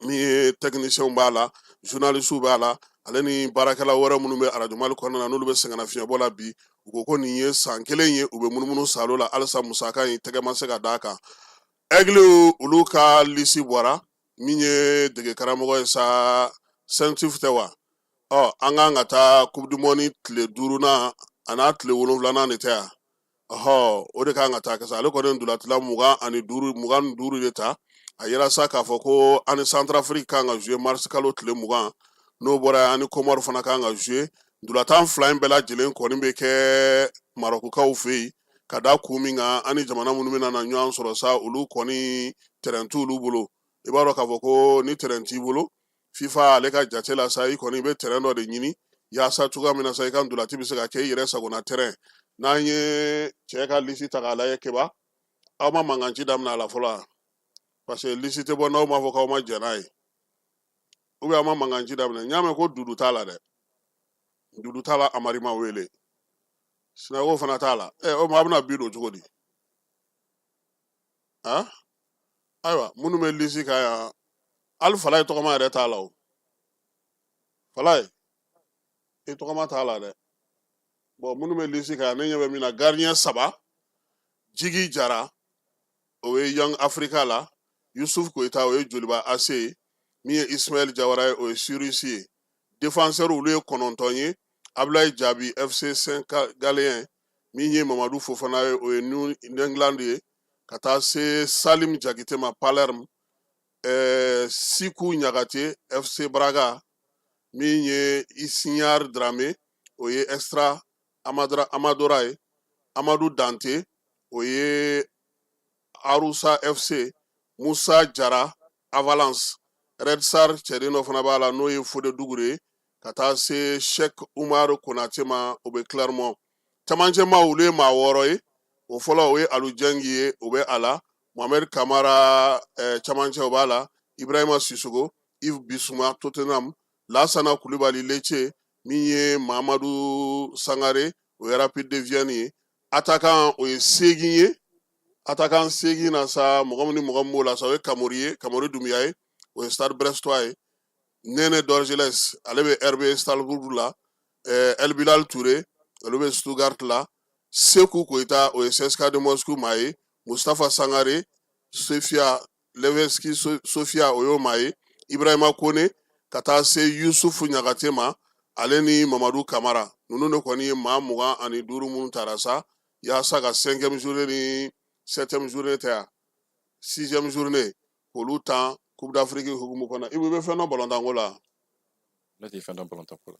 min ye technicien b'a la journaliste b'a la ale ni baarakɛla wɛrɛ minnu bɛ Radio Mali kɔnɔna na n'olu bɛ sɛgɛnna fiɲɛbɔ la bi u ko nin ye san 1 ye u bɛ munumunu salo la halisa musaka in tɛgɛ ma se ka d'a kan Aigle olu ka lisi bɔra min ye dege karamɔgɔ ye sa Saint-Yves tɛ wa an kan ka taa Coupe du Monde tile 5nan a n'a tile 7nan de tɛ yan o de kan ka taa kɛ sa ale kɔni dulatila 25 de ta a yɛrɛ sa k'a fɔ ko ani Centrafrique kan ka jouer mars kalo tile 20 n'o bɔra ani Comore fana kan ka jouer dulatan 2 in bɛɛ lajɛlen kɔni bɛ kɛ Marokukaw fɛ yen ka da kun min kan ani jamana minnu bɛna na ɲɔgɔn sɔrɔ sa olu kɔni terrain t'olu bolo i b'a dɔn k'a fɔ ko ni terrain t'i bolo FIFA ale ka jate la sa i kɔni bɛ terrain dɔ de ɲini yaasa cogoya min na sa i ka dulati bɛ se ka kɛ i yɛrɛ sagona terrain n'an ye cɛ ka lisi ta k'a lajɛ keba aw ma mankanci daminɛ a la fɔlɔ parce que lisi tɛ bɔ n'aw m'a fɔ k'aw ma jɛn n'a ye aw ma mankanci daminɛ n y'a mɛn ko dudu t'a la dɛ dudu t'a la Amari ma wele sinago fana t'a la o ma a bɛna bi don cogo di ayiwa minnu bɛ lisi ka yan hali Falaye tɔgɔma yɛrɛ t'a la o Falaye i tɔgɔma t'a la dɛ bon minnu bɛ lisi ka yan ne ɲɛ bɛ min na gardien 3 Jigi Jara o ye Young Africa la Youssouf Koita o ye Joliba AC ye min ye Ismaël Diawara ye o ye Sirisi ye défenseur olu ye 9 ye Ablaye Jabi FC Saint-Galien min ye Mamadou Fofana ye o ye New England ye ka taa se Salim Jakite ma Palerme Siku Ɲagate FC Braga min ye Isignar Dramé o ye Extra Amadora ye Amadou Dante o ye Arusa FC Moussa Jara Avalanche Red Star cɛden dɔ fana b'a la n'o ye Fode Dugure ka taa se Cheikh Umar Konate ma o bɛ Clermont camancɛ ma olu ye maa 6 ye o fɔlɔ o ye Alu Jengi ye o bɛ a la Mohamed Kamara camancɛ o b'a la Ibrahima Sissoko Yves Bissouma Tottenham Lassana Coulibaly Lecce min ye Mamadou Sangare o ye Rapide de Vienne ye attaquant o ye Segin ye attaquant Segin na sa mɔgɔ min b'o la sa o ye Kamori Doumbia ye o ye Stade Brestois ye Nene Dorgeles ale bɛ RB Strasbourg la El Bilal Touré olu bɛ Stuttgart la Sekou Koita o ye CSKA de Moscou maa ye Mustafa Sangare Sofia Levski Sofia o y'o maa ye Ibrahima Kone ka taa se Yusufu Ɲagate ma ale ni Mamadou Kamara ninnu de kɔni ye maa 25 minnu taara sa yaasa ka 5e journée ni 7e journée tɛ yan 6e journée k'olu tan Coupe d'Afrique hukumu kɔnɔ i bɛ fɛn dɔ balontanko la. Ne tɛ fɛn dɔn balontanko la.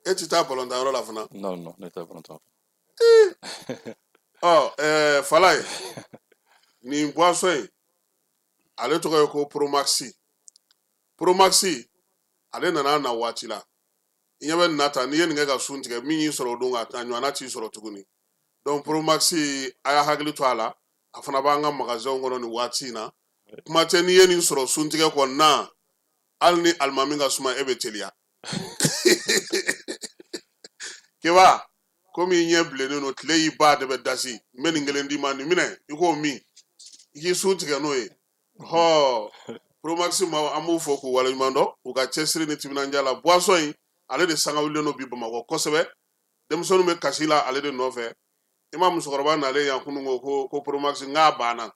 E ti taa balontan la fana. Non ne tɛ balontan. Falaye nin boisson in ale tɔgɔ ye ko Promaxi ale nana na waati la i ɲɛ bɛ nata n'i ye nin kɛ ka sun tigɛ min y'i sɔrɔ o don a ɲɔgɔnna t'i sɔrɔ tuguni donc Promaxi a y'a hakili to a la a fana b'an ka magasinw kɔnɔ nin waati in na kuma tɛ n'i ye nin sɔrɔ sun tigɛ kɔnɔna hali ni alimami ka suma e bɛ teliya keba komi i ɲɛ bilennen don tile y'i ba de bɛ dasi n bɛ nin kelen d'i ma nin minɛ i k'o min i k'i sun tigɛ n'o ye Promaxi ma an b'u fɔ k'u waleɲuman dɔn u ka cɛsiri ni timinandiya la boisson in ale de sangawulilen don bi Bamakɔ kosɛbɛ denmisɛnninw bɛ kasi la ale de nɔfɛ i ma musokɔrɔba nalen yan kunun ko Promaxi nka banna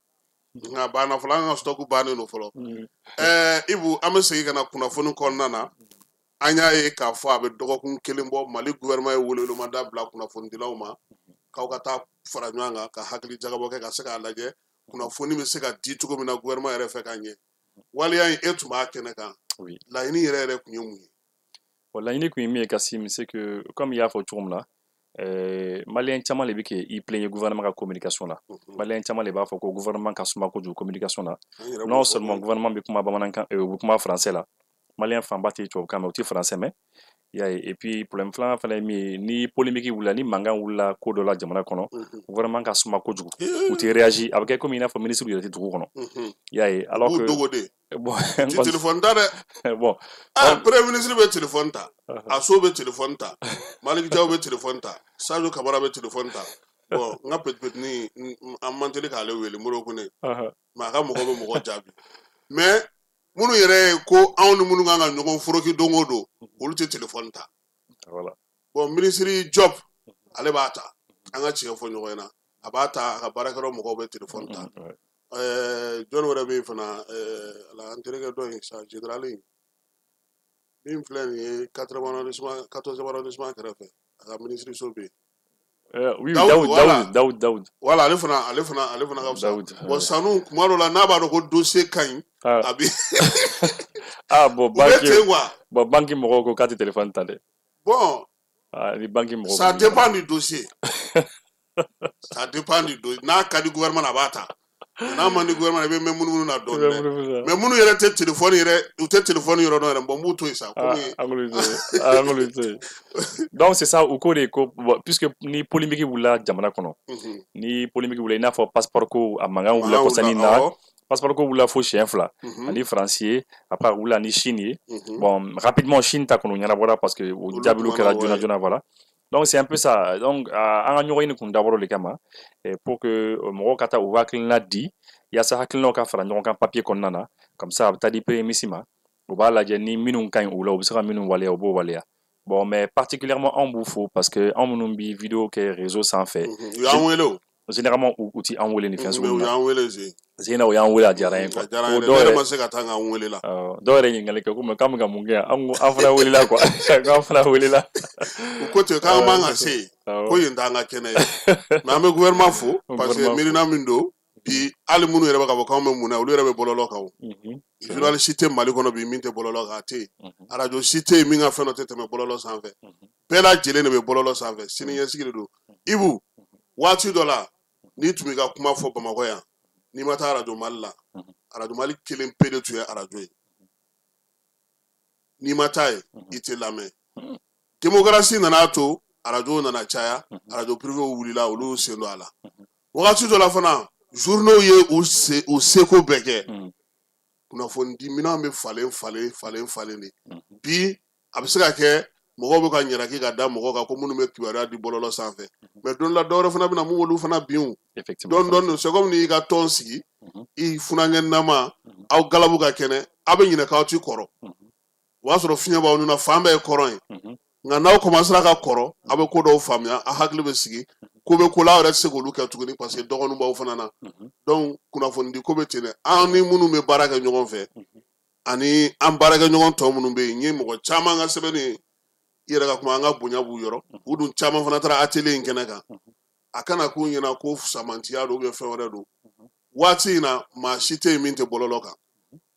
fɔlɔ an ka stock bannen don fɔlɔ Ibu an bɛ segin ka na kunnafoni kɔnɔna na an y'a ye k'a fɔ a bɛ dɔgɔkun kelen bɔ Mali gouvernement ye welewelema bila kunnafonidilaw ma k'aw ka taa fara ɲɔgɔn kan ka hakili jagabɔ kɛ ka se k'a lajɛ kunnafoni bɛ se ka di cogo min na gouvernement yɛrɛ fɛ ka ɲɛ waliya in e tun b'a kɛnɛ kan laɲini yɛrɛ tun ye mun ye. Laɲini kun ye min ye Kasim, c'est que comme i y'a fɔ cogo min na maliyɛn caman de bɛ k'i plaigner gouvernement ka communication la maliyɛn caman de b'a fɔ ko gouvernement ka suma kojugu communication na non seulement gouvernement bɛ kuma bamanankan u bɛ kuma français la maliyɛn fanba tɛ tubabukan mɛn u tɛ français mɛn y'a ye et puis problème filanan fana ye min ye ni polémique wulila ni mankan wulila ko dɔ la jamana kɔnɔ gouvernement ka suma kojugu u tɛ réagir a bɛ kɛ comme i n'a fɔ ministre yɛrɛ tɛ dugu kɔnɔ y'a ye alors que bon téléphone ta dɛ bon premier ministre bɛ téléphone ta Aso bɛ téléphone ta Malik Jaw bɛ téléphone ta Sadio Kamara bɛ téléphone ta bon n ka petit ni an man teli k'ale wele Modibo Kone mais a ka mɔgɔ bɛ mɔgɔ jaabi mais minnu yɛrɛ ye ko anw ni minnu kan ka ɲɔgɔn foroki don o don olu tɛ téléphone ta bon ministre Job ale b'a ta an ka tiɲɛ fɔ ɲɔgɔn ɲɛna a b'a ta a ka baarakɛyɔrɔ mɔgɔw bɛ téléphone ta jɔn wɛrɛ bɛ yen fana an terikɛ dɔ in sa général min filɛ nin ye 14e arrondissement kɛrɛfɛ a ka ministre so bɛ yen oui Daoud voilà ale fana ka fisa bon sanu kuma dɔ la n'a b'a dɔn ko dossier ka ɲi a bɛ bon banque mɔgɔw ko k'a tɛ téléphone ta dɛ bon ni banque mɔgɔw ça dépend du dossier n'a ka di gouvernement a b'a ta n'a man di gouvernement i bɛ mɛn munumunu na dɔɔnin dɛ mais minnu yɛrɛ tɛ téléphone yɔrɔ dɔn yɛrɛ bon n b'u to yen sa donc c'est ça u ko de ko puisque ni polémique wulila jamana kɔnɔ ni polémique wulila i n'a fɔ passeport ko a mankan wulila kɔsani na passeport ko wulila fo siɲɛ 2 ani France ye après a wulila ni Chine ye bon rapidement Chine ta kɔni o ɲɛnabɔra parce que o jaabiw kɛra joona voilà. Donc c'est un peu ça. Donc an ka ɲɔgɔn ɲini kun dabɔra de kama pour que mɔgɔw ka taa u hakilina di yaasa hakilinaw ka fara ɲɔgɔn kan papier kɔnɔna na comme ça a bɛ taa di premier ministre ma u b'a lajɛ ni minnu ka ɲi u la u bɛ se ka minnu waleya u b'o waleya bon mais particulièrement anw b'u fo parce que anw minnu bɛ vidéo kɛ réseau sanfɛ u y'an wele o généralement u ti an wele ni fɛn sugu na u y'an wele Zena o y'an wele a diyara n ye quoi ne yɛrɛ ma se ka taa k'an wele la dɔw yɛrɛ ɲininkali kɛ ko mais k'an bɛ ka mun kɛ an fana welela quoi k'an fana welela u ko ten k'an man ka se yen ko yen t'an ka kɛnɛ ye mais an bɛ gouvernement fo parce que miirina min don bi hali minnu yɛrɛ bɛ ka fɔ k'anw bɛ mun na olu yɛrɛ bɛ bɔlɔlɔ kan o journaliste tɛ Mali kɔnɔ bi min tɛ bɔlɔlɔ kan a tɛ yen radio si tɛ yen min ka fɛn dɔ tɛ tɛmɛ bɔlɔlɔ sanfɛ bɛɛ lajɛlen de bɛ bɔlɔlɔ sanfɛ sini ɲɛsigi de don Ibu waati dɔ la n'i tun bɛ ka kuma fɔ Bamakɔ yan n'i ma taa radio Mali la radio Mali kelen pe de tun ye radio ye n'i ma taa yen i tɛ lamɛn démocratie nana to radio nana caya radio privé wulila olu sen don a la wagati dɔ la fana journaux ye u seko bɛɛ kɛ kunnafoni di minɛnw bɛ falen de bi a bɛ se ka kɛ mɔgɔw bɛ ka ɲɛraki ka da mɔgɔw kan ko minnu bɛ kibaruya di bɔlɔlɔ sanfɛ mais don la dɔwɛrɛ fana bɛ na mun olu fana bin dɔɔni c'est comme n'i ka tɔn sigi i funankɛnnama aw galabu ka kɛnɛ aw bɛ ɲinɛ k'aw ti kɔrɔ o y'a sɔrɔ fiɲɛ b'aw nun na fan bɛɛ ye kɔrɔ ye nka n'aw commencera ka kɔrɔ aw bɛ ko dɔw faamuya a hakili bɛ sigi ko bɛ ko la aw yɛrɛ tɛ se k'olu kɛ tuguni parce que dɔgɔnin b'aw fana na donc kunnafoni di ko bɛ ten dɛ an ni minnu bɛ baara kɛ ɲɔgɔn fɛ ani an baarakɛ ɲɔgɔn tɔ minnu bɛ yen n ye mɔgɔ caman ka sɛbɛnni i yɛrɛ ka kuma an ka bonya b'u yɔrɔ u dun caman fana taara atelier in kɛnɛ kan a kana k'u ɲɛna ko samantiya do fɛn wɛrɛ do waati in na maa si tɛ yen min tɛ bɔlɔlɔ kan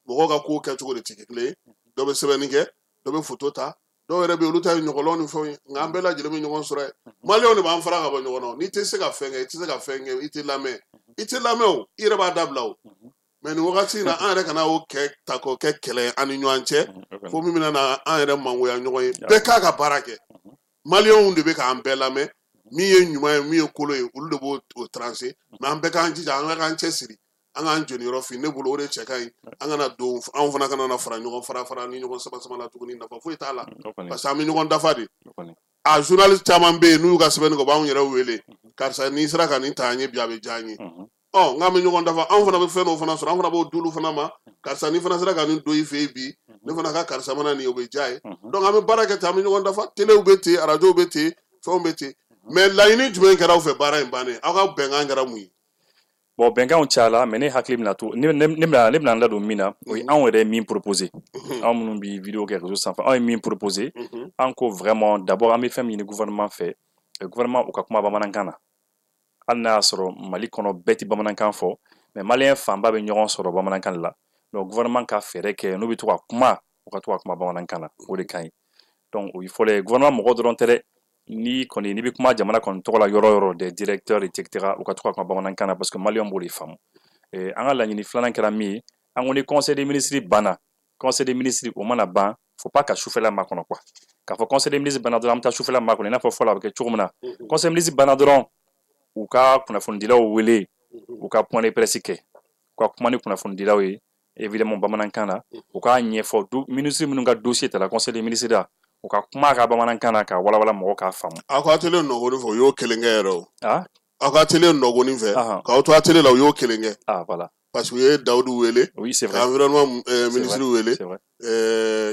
mɔgɔw ka kow kɛcogo de tɛ kelen ye dɔ bɛ sɛbɛnni kɛ dɔ bɛ foto ta dɔw yɛrɛ bɛ olu ta ye ɲɔgɔnlɔn ni fɛnw ye nka an bɛɛ lajɛlen bɛ ɲɔgɔn sɔrɔ yen maliyɛnw de b'an fara ka bɔ ɲɔgɔn na n'i tɛ se ka fɛn kɛ i tɛ se ka fɛn kɛ i tɛ lamɛn o i yɛrɛ b'a dabila o mɛ nin wagati in na an yɛrɛ kana o kɛ ta k'o kɛ kɛlɛ an ni ɲɔgɔn cɛ fo min bɛna na an yɛrɛ mangoya ɲɔgɔn ye bɛɛ k'a ka baara kɛ maliyɛnw de bɛ k'an bɛɛ lamɛn min ye ɲuman ye min ye kolo ye olu de b'o transe mɛ an bɛɛ k'an jija an k'an cɛ siri an k'an jɔni yɔrɔ fin ne bolo o de cɛ ka ɲi an kana don anw fana kana na fara ɲɔgɔn fara ni ɲɔgɔn sama la tuguni nafa foyi t'a la parce que an bɛ ɲɔgɔn dafa de a journaliste caman bɛ yen n'u ka sɛbɛnni kɛ u b'anw yɛrɛ wele karisa n'i sera ka nin ta an ye bi a bɛ diya an ye n'an bɛ ɲɔgɔn dafa anw fana bɛ fɛn dɔw fana sɔrɔ an fana b'o d'olu fana ma karisa n'i fana sera ka nin don i fɛ yen bi ne fana ka karisa mana nin o bɛ diya ye donc an bɛ baara kɛ ten an bɛ ɲɔgɔn dafa telew bɛ ten arajow bɛ ten fɛnw bɛ ten mais laɲini jumɛn kɛra aw fɛ baara in bannen aw ka bɛnkan kɛra mun ye bon bɛnkanw cayala mais ne hakili bɛna to ne bɛna n da don min na o ye anw yɛrɛ min proposer anw minnu bɛ vidéo kɛ réseau sanfɛ anw ye min proposer an ko vraiment d'abord an bɛ fɛn min ɲini gouvernement fɛ gouvernement u ka kuma bamanankan na hali n'a y'a sɔrɔ Mali kɔnɔ bɛɛ tɛ bamanankan fɔ mais maliyɛn fanba bɛ ɲɔgɔn sɔrɔ bamanankan de la donc gouvernement ka fɛɛrɛ kɛ n'u bɛ to ka kuma u ka to ka kuma bamanankan na o de ka ɲi donc o ye fɔlɔ ye gouvernement mɔgɔ dɔrɔn tɛ dɛ n'i bɛ kuma jamana kɔni tɔgɔ la yɔrɔ yɔrɔ des directeurs etc u ka to ka kuma bamanankan na parce que maliyɛnw b'o de faamu an ka laɲini filanan kɛra min ye an ko ni conseil des ministres banna conseil des ministres o mana ban faut pas ka sufɛla makɔnɔ quoi k'a fɔ conseil des ministres banna dɔrɔn an bɛ taa sufɛla makɔnɔ i n'a fɔ fɔlɔ a bɛ kɛ cogo min na conseil des ministres banna dɔrɔn u ka kunnafonidilaw wele u ka point de presse kɛ u ka kuma ni kunnafonidilaw ye évidemment bamanankan na u k'a ɲɛfɔ ministre minnu ka dossier ta la conseil des ministres da u ka kuma ka bamanankan na ka walawala mɔgɔw k'a faamu aw ka télé nɔgɔnin fɛ u y'o kelen kɛ yɛrɛ o aw ka télé nɔgɔnin fɛ k'aw to a télé la u y'o kelen kɛ voilà parce que u ye Dawudu wele ka environnement ministre wele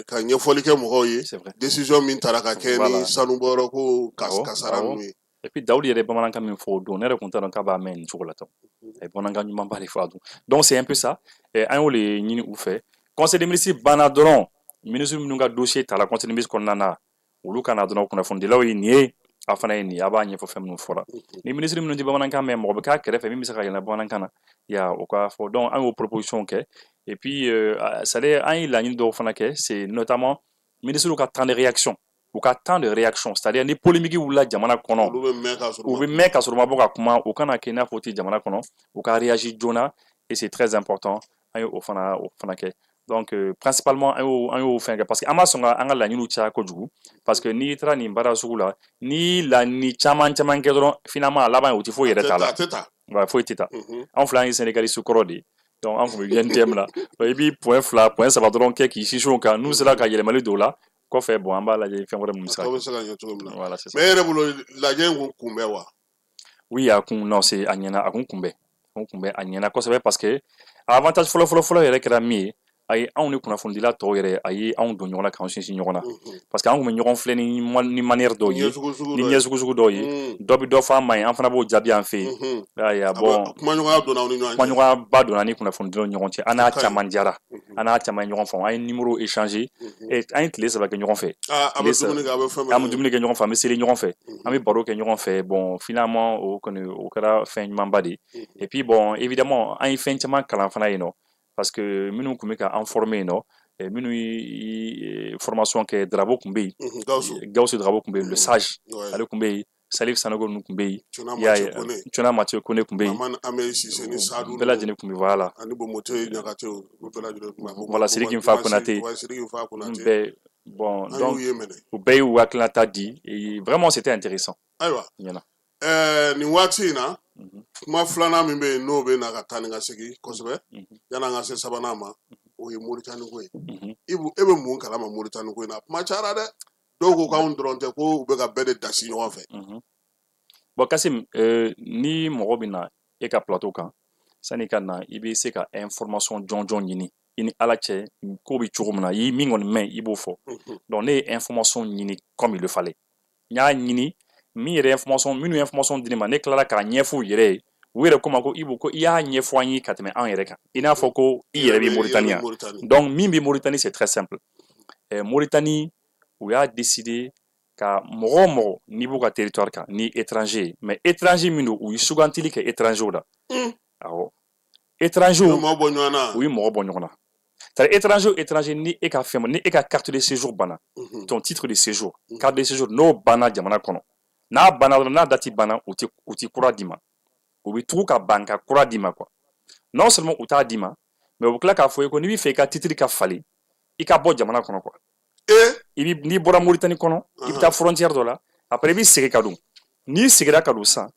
ka ɲɛfɔli kɛ mɔgɔw ye décision min taara ka kɛ ni sanubɔyɔrɔ ko kasara ninnu ye et puis Dawudu yɛrɛ bamanankan min fɔ o don ne yɛrɛ tun t'a dɔn k'a b'a mɛn nin cogo la tan a ye bamanankan ɲumanba de fɔ a don donc c'est un peu ça an y'o de ɲini u fɛ conseil des ministres banna dɔrɔn ministre minnu ka dossier ta la conseil des ministres kɔnɔna na olu ka na dɔrɔn kunnafonidilaw ye nin ye a fana ye nin ye a b'a ɲɛfɔ fɛn minnu fɔra ni ministre minnu tɛ bamanankan mɛn mɔgɔ bɛ k'a kɛrɛfɛ min bɛ se ka yɛlɛma bamanankan na o k'a fɔ donc an y'o proposition kɛ et puis c'est-à-dire an ye laɲini dɔw fana kɛ c'est notamment ministre ka temps de réaction u ka temps de réaction c'est-à-dire ni polémique wulila jamana kɔnɔ u bɛ mɛn ka sɔrɔ u ma bɔ ka kuma u kana kɛ i n'a fɔ o tɛ jamana kɔnɔ u ka réagir joona et c'est très important an ye o fana kɛ donc principalement an y'o fɛn kɛ parce que an ma sɔn an ka laɲiniw caya kojugu parce que n'i taara nin baara sugu la ni laɲini caman kɛ dɔrɔn finalement a laban ye o tɛ foyi yɛrɛ t'a la foyi tɛ taa anw fila an ye sénégaliste kɔrɔ de ye donc an tun bɛ UNTM la i b'i point 2 point 3 dɔrɔn kɛ k'i sinsin o kan n'u sera ka yɛlɛmali don o la kɔfɛ bon an b'a lajɛ fɛn wɛrɛ min bɛ se ka kɛ cogo min na voilà c'est ça mais e yɛrɛ bolo lajɛ in kun kunbɛn wa oui a kun non c'est a ɲɛna a kun kunbɛn a ɲɛna kosɛbɛ parce que avantage fɔlɔ yɛrɛ kɛra min ye a ye anw ni kunnafonidila tɔw yɛrɛ a ye anw don ɲɔgɔn na k'anw sinsin ɲɔgɔn na parce que an tun bɛ ɲɔgɔn filɛ ni manière dɔw ye ni ɲɛ sugu dɔw ye dɔ bɛ dɔ fɔ an ma ye an fana b'o jaabi an fɛ yen bon kumaɲɔgɔnya donna ni kunnafonidilaw ni ɲɔgɔn cɛ an n'a caman diyara an n'a caman ye ɲɔgɔn faamu an ye numéro échanger an ye tile 3 kɛ ɲɔgɔn fɛ an bɛ dumuni kɛ ɲɔgɔn fɛ an bɛ seli ɲɔgɔn fɛ an bɛ baro kɛ ɲɔgɔn fɛ bon finalement o kɛra fɛn ɲumanba de ye et puis bon évidemment an ye fɛn caman kalan fana yen nɔ parce que minnu tun bɛ ka an former yen nɔ minnu ye formation kɛ Darabo tun bɛ yen Gawusu Darabo tun bɛ yen le sage ale tun bɛ yen Salif Sanogo ninnu tun bɛ yen Tchona Mathieu Kone tun bɛ yen bɛɛ lajɛlen tun bɛ voilà voilà Sidiki Nfa Konate bɛɛ bon donc u bɛɛ y'u hakilinata di et vraiment c'était intéressant ayiwa nin waati in na kuma filanan min bɛ yen n'o bɛ na ka taa ni ka segin kosɛbɛ yan'an ka se sabanan ma o ye Moritani ko ye e bɛ mun kalama Moritani ko in na kuma cayara dɛ dɔw ko k'anw dɔrɔn tɛ ko u bɛ ka bɛɛ de dasi ɲɔgɔn fɛ bon Kasim ni mɔgɔ bɛ na e ka plateau kan san'i ka na i bɛ se ka information jɔnjɔn ɲini i ni Ala cɛ ko bɛ cogo min na i min kɔni mɛn i b'o fɔ donc ne ye information ɲini comme il le fallait n y'a ɲini minnu ye information di ne ma ne tilala k'a ɲɛfɔ u yɛrɛ ye u yɛrɛ ko ma ko Ibu ko i y'a ɲɛfɔ an ye ka tɛmɛ an yɛrɛ kan i n'a fɔ ko i yɛrɛ bɛ Moritani donc min bɛ Moritani c'est très simple Moritani u y'a décidé ka mɔgɔ n'i b'u ka territoire kan ni étranger mais étranger min don u ye sugantili kɛ étranger la awɔ étranger u ye mɔgɔ bɔ ɲɔgɔn na c'est-à-dire étranger ni e ka fɛn ni e ka carte de séjour banna ton titre de séjour carte de séjour n'o banna jamana kɔnɔ n'a banna dɔrɔn n'a date banna u ti kura d'i ma u bɛ tugu ka ban ka kura d'i ma quoi non seulement u t'a d'i ma mais u bɛ tila k'a fɔ i ko n'i bɛ fɛ i ka titre ka falen i ka bɔ jamana kɔnɔ quoi n'i bɔra Mauritanie kɔnɔ i bɛ taa frontière dɔ la après i bɛ segin ka don n'i seginna ka don sisan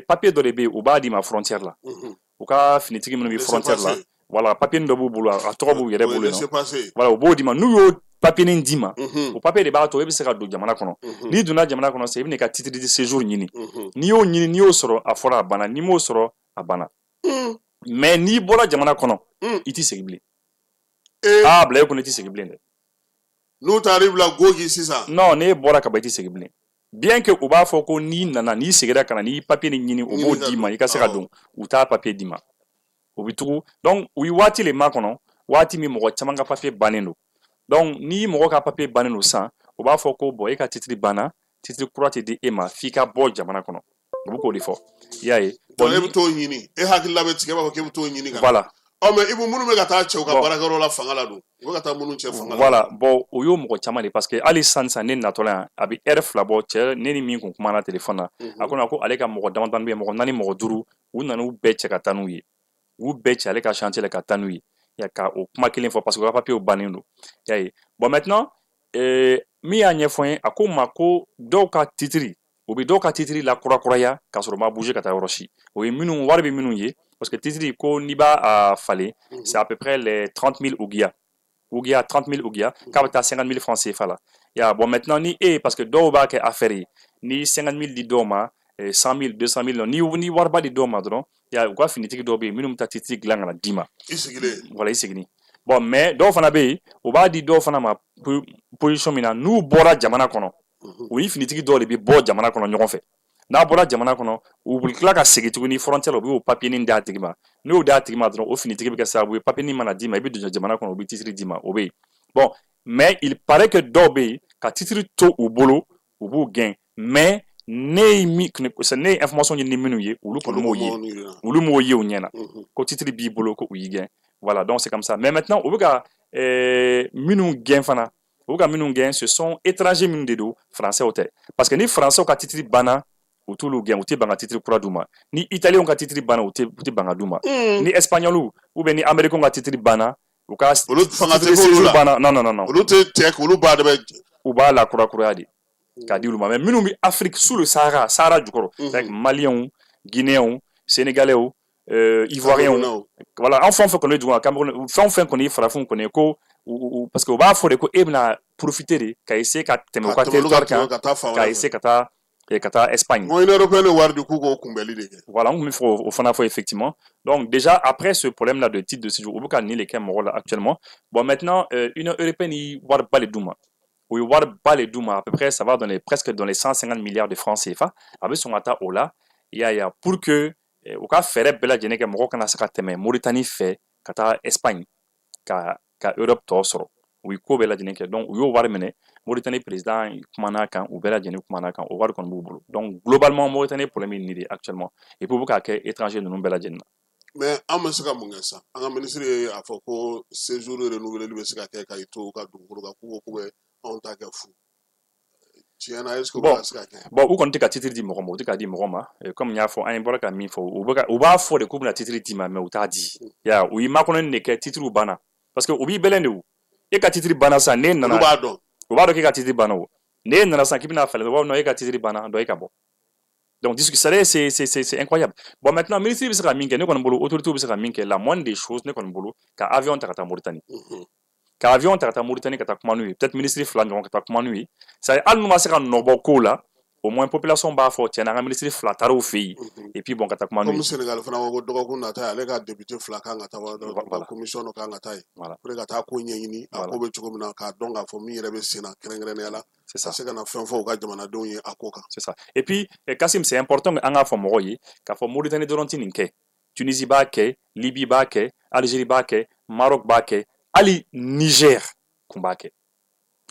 papier dɔ de bɛ yen u b'a d'i ma frontière la u ka finitigi minnu bɛ frontière la voilà papier dɔ b'u bolo a tɔgɔ b'u yɛrɛ bolo yen voilà u b'o d'i ma n'u y'o papier nin d'i ma o papier de b'a to e bɛ se ka don jamana kɔnɔ n'i donna jamana kɔnɔ sisan i bɛ n'i ka titre de séjour ɲini n'i y'o ɲini n'i y'o sɔrɔ a fɔra a banna n'i m'o sɔrɔ a banna mais n'i bɔra jamana kɔnɔ i t'i segin bilen bila e kɔnɔ i t'i segin bilen dɛ n'u taar'i bila gogi sisan non n'e bɔra ka ban i t'i segin bilen bien que u b'a fɔ ko n'i nana n'i seginna ka na n'i papier nin ɲini u b'o d'i ma i ka se ka don u t'a papier d'i ma u bɛ tugu donc u ye waati le makɔnɔ waati min mɔgɔ caman ka papier bannen don donc ni mɔgɔ ka papier bannen don sisan u b'a fɔ ko bon e ka titre banna titre kura tɛ di e ma f'i ka bɔ jamana kɔnɔ u bɛ k'o de fɔ i y'a ye bon e bɛ t'o ɲini e hakilila bɛ tigɛ b'a fɔ k'e bɛ t'o ɲini voilà mais i bɛ minnu bɛ ka taa cɛw ka baarakɛyɔrɔ la fanga la don u bɛ ka taa minnu cɛ fanga la voilà bon o y'o mɔgɔ caman de parce que hali sisan ne natɔla yan a bɛ heure 2 bɔ cɛ ne ni min kun kumana téléphone na a ko ko ale ka mɔgɔ damadɔni bɛ yen mɔgɔ 4 mɔgɔ 5 u nana u bɛɛ cɛ ka taa n'u ye u bɛɛ cɛ ale ka chantier la ka taa n'u ye ka o kuma kelen fɔ parce que u ka papier bannen don y'a ye bon maintenant min y'a ɲɛfɔ n ye a ko n ma ko dɔw ka titre u bɛ dɔw ka titre la kurakuraya k'a sɔrɔ u ma bouger ka taa yɔrɔ si o ye minnu wari bɛ minnu ye parce que titre ko n'i b'a falen c'est à peu près les 30 000 ouguiya 30 000 ouguiya k'a bɛ taa 50 000 francs CFA la y'a bon maintenant ni e parce que dɔw b'a kɛ affaire ye ni 50 000 di dɔw ma 100 000 200 000 ni wariba di dɔw ma dɔrɔn u ka finitigi dɔw bɛ yen minnu bɛ taa titre dilan ka na d'i ma voilà i seginni bon mais dɔw fana bɛ yen u b'a di dɔw fana ma position min na n'u bɔra jamana kɔnɔ o ni finitigi dɔw de bɛ bɔ jamana kɔnɔ ɲɔgɔn fɛ n'a bɔra jamana kɔnɔ u bɛ tila ka segin tuguni frontière la u b'o papier nin d'a tigi ma n'o d'a tigi ma dɔrɔn o finitigi bɛ kɛ sababu ye papier nin mana d'i ma i bɛ don jamana kɔnɔ u bɛ titre d'i ma o bɛ yen bon mais il paraît que dɔw bɛ yen ka titre to u bolo u b'u gɛn mais ne ye information ɲini ni minnu ye olu kɔni m'o ye u ɲɛna ko titre b'i bolo ko u y'i gɛn voilà donc c'est comme ça mais maintenant u bɛ ka minnu gɛn fana u bɛ ka minnu gɛn ce sont étrangers minnu de don français tɛ parce que ni français ka titre banna u t'olu gɛn u tɛ ban ka titre kura d'u ma ni italien ka titre banna u tɛ ban ka d'u ma ni espagnol ou bien ni américain ka titre banna u ka titre banna non olu tɛ tigɛ k'olu b'a dɛmɛ u b'a la kurakuraya de k'a di olu ma mais minnu bɛ Afrique sous le Sahara jukɔrɔ like maliyɛnw guinéens sénégalais ivoiriens voilà an fɛn o fɛn kɔni ye duguma Cameroun fɛn o fɛn kɔni ye farafinw kɔni ye ko parce que u b'a fɔ de ko e bɛna profiter de ka essayer ka tɛmɛ u ka territoire kan ka essayer ka taa Espagne. Bon, une européenne wari du coup ko kunbɛli de kɛ. Voilà, on me fait au fana fɔ effectivement. Donc déjà après ce problème là de titre de séjour, u bɛ ka ni le kɛ mɔgɔ la actuellement. Bon maintenant Union européenne ye wari ba le d'u ma. U ye wari ba le d'u ma à peu près ça va presque dans les 150 milliards de francs CFA. A bɛ sɔn ka taa o la ya pour que u ka fɛɛrɛ bɛɛ lajɛlen kɛ mɔgɔ kana se ka tɛmɛ Mauritanie fɛ ka taa Espagne ka Europe tɔ sɔrɔ. U ye ko bɛɛ lajɛlen kɛ donc u y'o wari minɛ Mauritanie président kumana kan u bɛɛ lajɛlen kumana kan o wari kɔni b'u bolo donc globalement Mauritanie problème ye nin de actuellement et puis u bɛ k'a kɛ étranger ninnu bɛɛ lajɛlen na. mais an bɛ se ka mun kɛ sisan an ka ministre ye a fɔ ko séjour renouvelé bɛ se ka kɛ ka i to ka dugukolo kan k'u ko bɛ anw ta kɛ fu tiɲɛ na est ce que u bɛ se ka kɛ. bon u kɔni tɛ ka titre di mɔgɔ ma u tɛ k'a di mɔgɔ ma comme n y'a fɔ an ye bɔra ka min fɔ u b'a fɔ de k'u bɛna titre d'i ma mais u t'a di ya u ye makɔnɔni de kɛ titre banna parce que u b'i bɛlɛn de o e ka titre banna sisan ne nana u b'a dɔn k'e ka titre banna o ne nana sisan k'i bɛna falen dɔrɔn non e ka titre banna donc e ka bɔ donc c'est incroyable bon maintenant ministre bɛ se ka min kɛ ne kɔni bolo autorité bɛ se ka min kɛ la moindre des choses ne kɔni bolo ka avion ta ka taa Mauritanie ka avion ta ka taa Mauritanie ka taa kuma n'u ye peut-être ministre fila ɲɔgɔn ka taa kuma n'u ye c'est à dire hali n'u ma se ka nɔbɔ ko la au moins population b'a fɔ tiɲɛ na an ka ministre fila taara u fɛ yen et puis bon ka taa kuma n'u ye. comme Sénégal fana ko dɔgɔkun nata ale ka député fila kan ka taa commission dɔ kan ka taa yen pour que ka taa ko ɲɛɲini a ko bɛ cogo min na k'a dɔn k'a fɔ min yɛrɛ bɛ sen na kɛrɛnkɛrɛnnenya la ka se ka na fɛn fɔ u ka jamanadenw ye a ko kan. c'est ça et puis Kassim c'est important an k'a fɔ mɔgɔw ye k'a fɔ Mauritanie dɔrɔn tɛ nin kɛ Tunisie b'a kɛ Libye b'a kɛ Algérie b'a kɛ Maroc b'a kɛ hali Niger kun b'a kɛ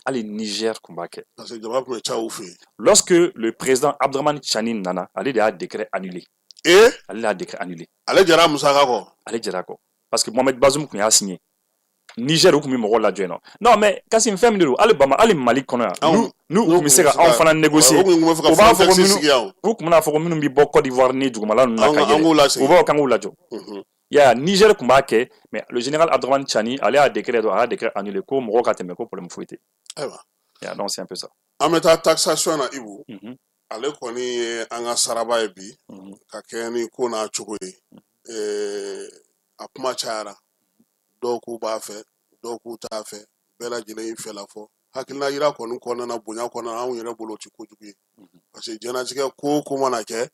Allez, Niger, Kumbake. Parce que jama kun bɛ ca u fɛ yen. Lorsque le président Abdraman Chani nana, ale de y'a décret annulé. Ale y'a décret annulé. Ale jara musaka kɔ. Ale jara kɔ. Parce que Mohamed Bazoum kun y'a signé. Niger, ou kun bɛ mɔgɔw lajɔ non. Non, mais Kassim fɛn min de don, ale Bama, ale Mali kɔnɔ yan. Nous kun bɛ se ka anw fana négocier. U b'a fɔ ko minnu, u kun bɛna fɔ ko minnu bɛ bɔ Côte d'Ivoire ni dugumala ninnu na ka yɛlɛ. U b'a fɔ k'an k'u lajɔ. Ya Niger kun b'a kɛ, mais le général Abdraman Chani, ale y'a décret dɔ, a y'a décret annulé ko mɔgɔw ka tɛmɛ ko problème foyi tɛ. Ayiwa. Ya donc c'est un peu ça. An bɛ taa taxation na Ibu. Ale kɔni ye an ka saraba ye bi. Ka kɛ ni ko n'a cogo ye. A kuma cayara. Dɔw k'u b'a fɛ, dɔw k'u t'a fɛ. Bɛɛ lajɛlen y'i fɛla fɔ. Hakilina yira kɔni kɔnɔna bonya kɔnɔna anw yɛrɛ bolo o tɛ kojugu ye. Parce que diɲɛlatigɛ ko o ko mana kɛ,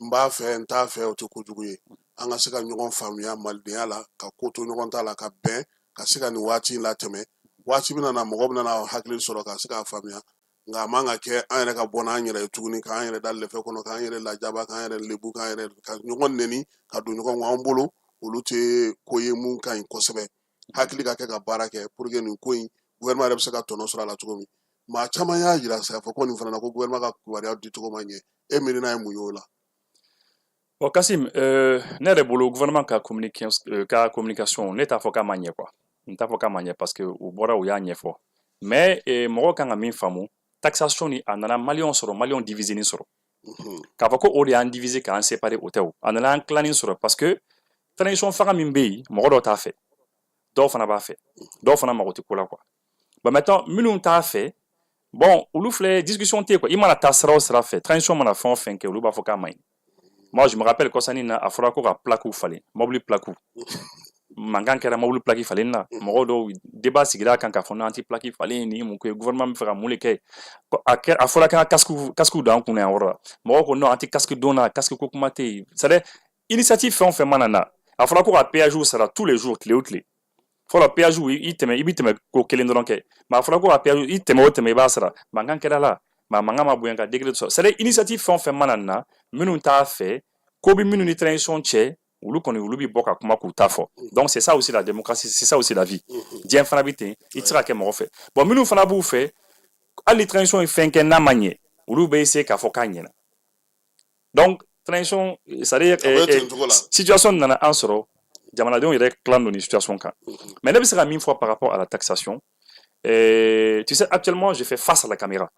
n b'a fɛ n t'a fɛ o tɛ kojugu ye. An ka se ka ɲɔgɔn faamuya malidenya la, ka ko to ɲɔgɔn ta la, ka bɛn, ka se ka nin waati in latɛmɛ. Waati min na mɔgɔ bɛna na hakili sɔrɔ ka se k'a faamuya. Nka a man ka kɛ an yɛrɛ ka bɔ n'an yɛrɛ ye tuguni, k'an yɛrɛ da lɛfɛ kɔnɔ, k'an yɛrɛ lajaba, k'an yɛrɛ lebu, k'an yɛrɛ ka ɲɔgɔn nɛni, ka don ɲɔgɔn kɔ an bolo, olu tɛ ko ye mun ka ɲi kosɛbɛ. Hakili ka kɛ ka baara kɛ pour que nin ko in gouvernement yɛrɛ bɛ se ka tɔnɔ sɔrɔ a la cogo min. Maa caman y'a jira k'a fɔ ko nin fana na ko gouvernement ka kibaruya dicogo man ɲɛ. E miirina ye mun ye o la? Bon, Kassim, ne yɛrɛ bolo gouvernement ka communication ne t'a fɔ k'a ma ɲɛ quoi. N t'a fɔ k'a ma ɲɛ parce que u bɔra u y'a ɲɛfɔ. Mais mɔgɔw kan ka min faamu, taxation ni a nana maliyɛnw sɔrɔ, maliyɛnw divisé nin sɔrɔ. K'a fɔ ko o de y'an divisé k'an séparé o tɛ o. A nana an tilanin sɔrɔ parce que transition fanga min bɛ yen, mɔgɔ dɔw t'a fɛ. Dɔw fana b'a fɛ. Dɔw fana mago tɛ ko la quoi. Bon maintenant minnu t'a fɛ, bon olu filɛ discussion tɛ quoi. I mana taa sira o sira fɛ, transition mana fɛn o fɛn kɛ, olu b'a fɔ k'a ma ɲi. Moi, je me rappelle kɔsani na a fɔra ko ka plaque falen, mobile plaque. Mankan kɛra mobile plaque falen na. Mɔgɔw dɔw débat sigira kan k'a fɔ non anti plaque falen ni mun ko gouvernement bɛ fɛ ka mun de kɛ. A fɔra k'an ka casque don an kunna yan yɔrɔ la. Mɔgɔw ko non anti casque don na, casque ko kuma tɛ yen. C'est à dire initiative fɛn o fɛn mana na, a fɔra ko ka péage sara tous les jours tile o tile. Fɔlɔ péage i bɛ tɛmɛ ko kelen dɔrɔn kɛ. Mais a fɔra ko ka péage i tɛmɛ o tɛmɛ i b'a sara. Mankan kɛra la. Mais mankan ma bonya ka degré sɔrɔ. C'est à dire initiative fɛn o fɛn mana na, minnu t'a fɛ, ko bɛ minnu ni transition cɛ, olu bɛ bɔ ka kuma k'u ta fɔ. Donc c'est ça aussi la démocratie, c'est ça aussi la vie. Diɲɛ fana bɛ ten, i tɛ se ka kɛ mɔgɔ fɛ. Bon minnu fana b'u fɛ, hali transition ye fɛn kɛ n'a ma ɲɛ, olu bɛ essayer k'a fɔ k'a ɲɛna. Donc transition, c'est-à-dire situation nana an sɔrɔ, jamanadenw yɛrɛ tilan don nin situation kan. Mais ne bɛ se ka min fɔ par rapport à la taxation, tu sais actuellement je fais face à la caméra.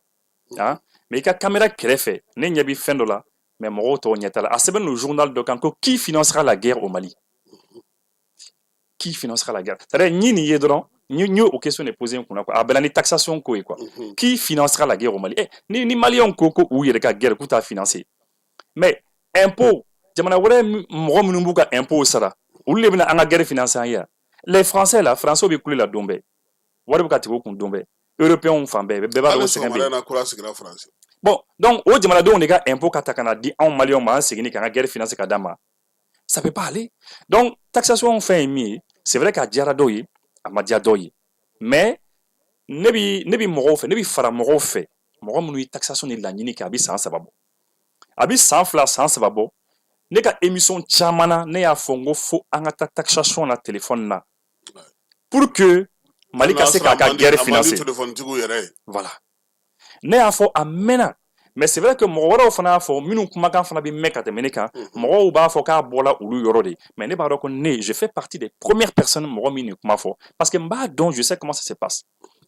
Hein? Mais i ka caméra kɛrɛfɛ, ne ɲɛ bɛ fɛn dɔ la, mais mɔgɔw t'o ɲɛta la. A sɛbɛn le journal dɔ kan ko qui financera la guerre au Mali? Qui financera la guerre? C'est-à-dire ni ye dɔrɔn, ni o question de poser kunna quoi. A bɛnna ni taxation ko ye quoi. Qui financera la guerre au Mali? Ni maliyɛnw ko u yɛrɛ ka guerre k'u t'a financer. Mais impôt, jamana wɛrɛ mɔgɔ minnu b'u ka impôt sara, olu de bɛna an ka guerre financer an ye. Les Français là, Français bɛ kule la don bɛɛ. Wari bɛ ka tigɛ u kun don bɛɛ. Européens fan bɛɛ b'a dɔn o sɛgɛn bɛ yen. Bon, donc o jamanadenw de ka impôt ka ta ka na di anw maliyɛnw ma an segin ka an ka guerre financer ka d'a ma. Ça peut pas aller. Donc taxation fɛn ye min ye, c'est vrai k'a diyara dɔw ye, a ma diya dɔw ye. Mais ne bɛ mɔgɔw fɛ, ne bɛ fara mɔgɔw fɛ, mɔgɔ minnu ye taxation ni laɲini kɛ a bɛ san 3 bɔ. A bɛ san 2 san 3 bɔ. Ne ka émission caman na ne y'a fɔ n ko fo an ka taa taxation na téléphone na. Pour que Mali ka se k'a ka guerre financer. Voilà. Ne y'a fɔ a mɛnna. Mais c'est vrai que mɔgɔ wɛrɛw fana y'a fɔ minnu kumakan fana bɛ mɛn ka tɛmɛ ne kan. Mɔgɔw b'a fɔ k'a bɔra olu yɔrɔ de. Mais ne b'a dɔn ko je fais partie des premières personnes mɔgɔ min nin kuma fɔ. Parce que n b'a dɔn je sais comment ça se passe.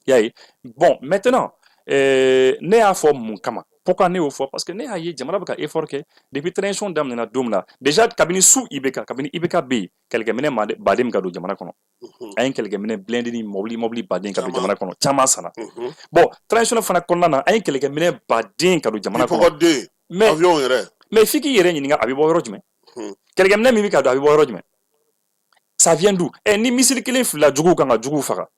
Y'a ye. Bon maintenant ne y'a fɔ mun kama. Pourquoi ne y'o fɔ? Parce que ne y'a ye jamana bɛ ka effort kɛ depuis transition daminɛna don min na. Déjà kabini su IBK kabini IBK bɛ yen kɛlɛkɛminɛ baden ka don jamana kɔnɔ. An ye kɛlɛkɛminɛ blindé ni mobili baden ka don jamana kɔnɔ. Caman sanna. Bon transition fana kɔnɔna na an ye kɛlɛkɛminɛ baden ka don jamana kɔnɔ. Mais f'i k'i yɛrɛ ɲininka a bɛ bɔ yɔrɔ jumɛn? Kɛlɛkɛminɛ min bɛ ka don a bɛ bɔ yɔrɔ jumɛn? Ça vient d'où? Ni misiri kelen filila juguw kan ka juguw faga.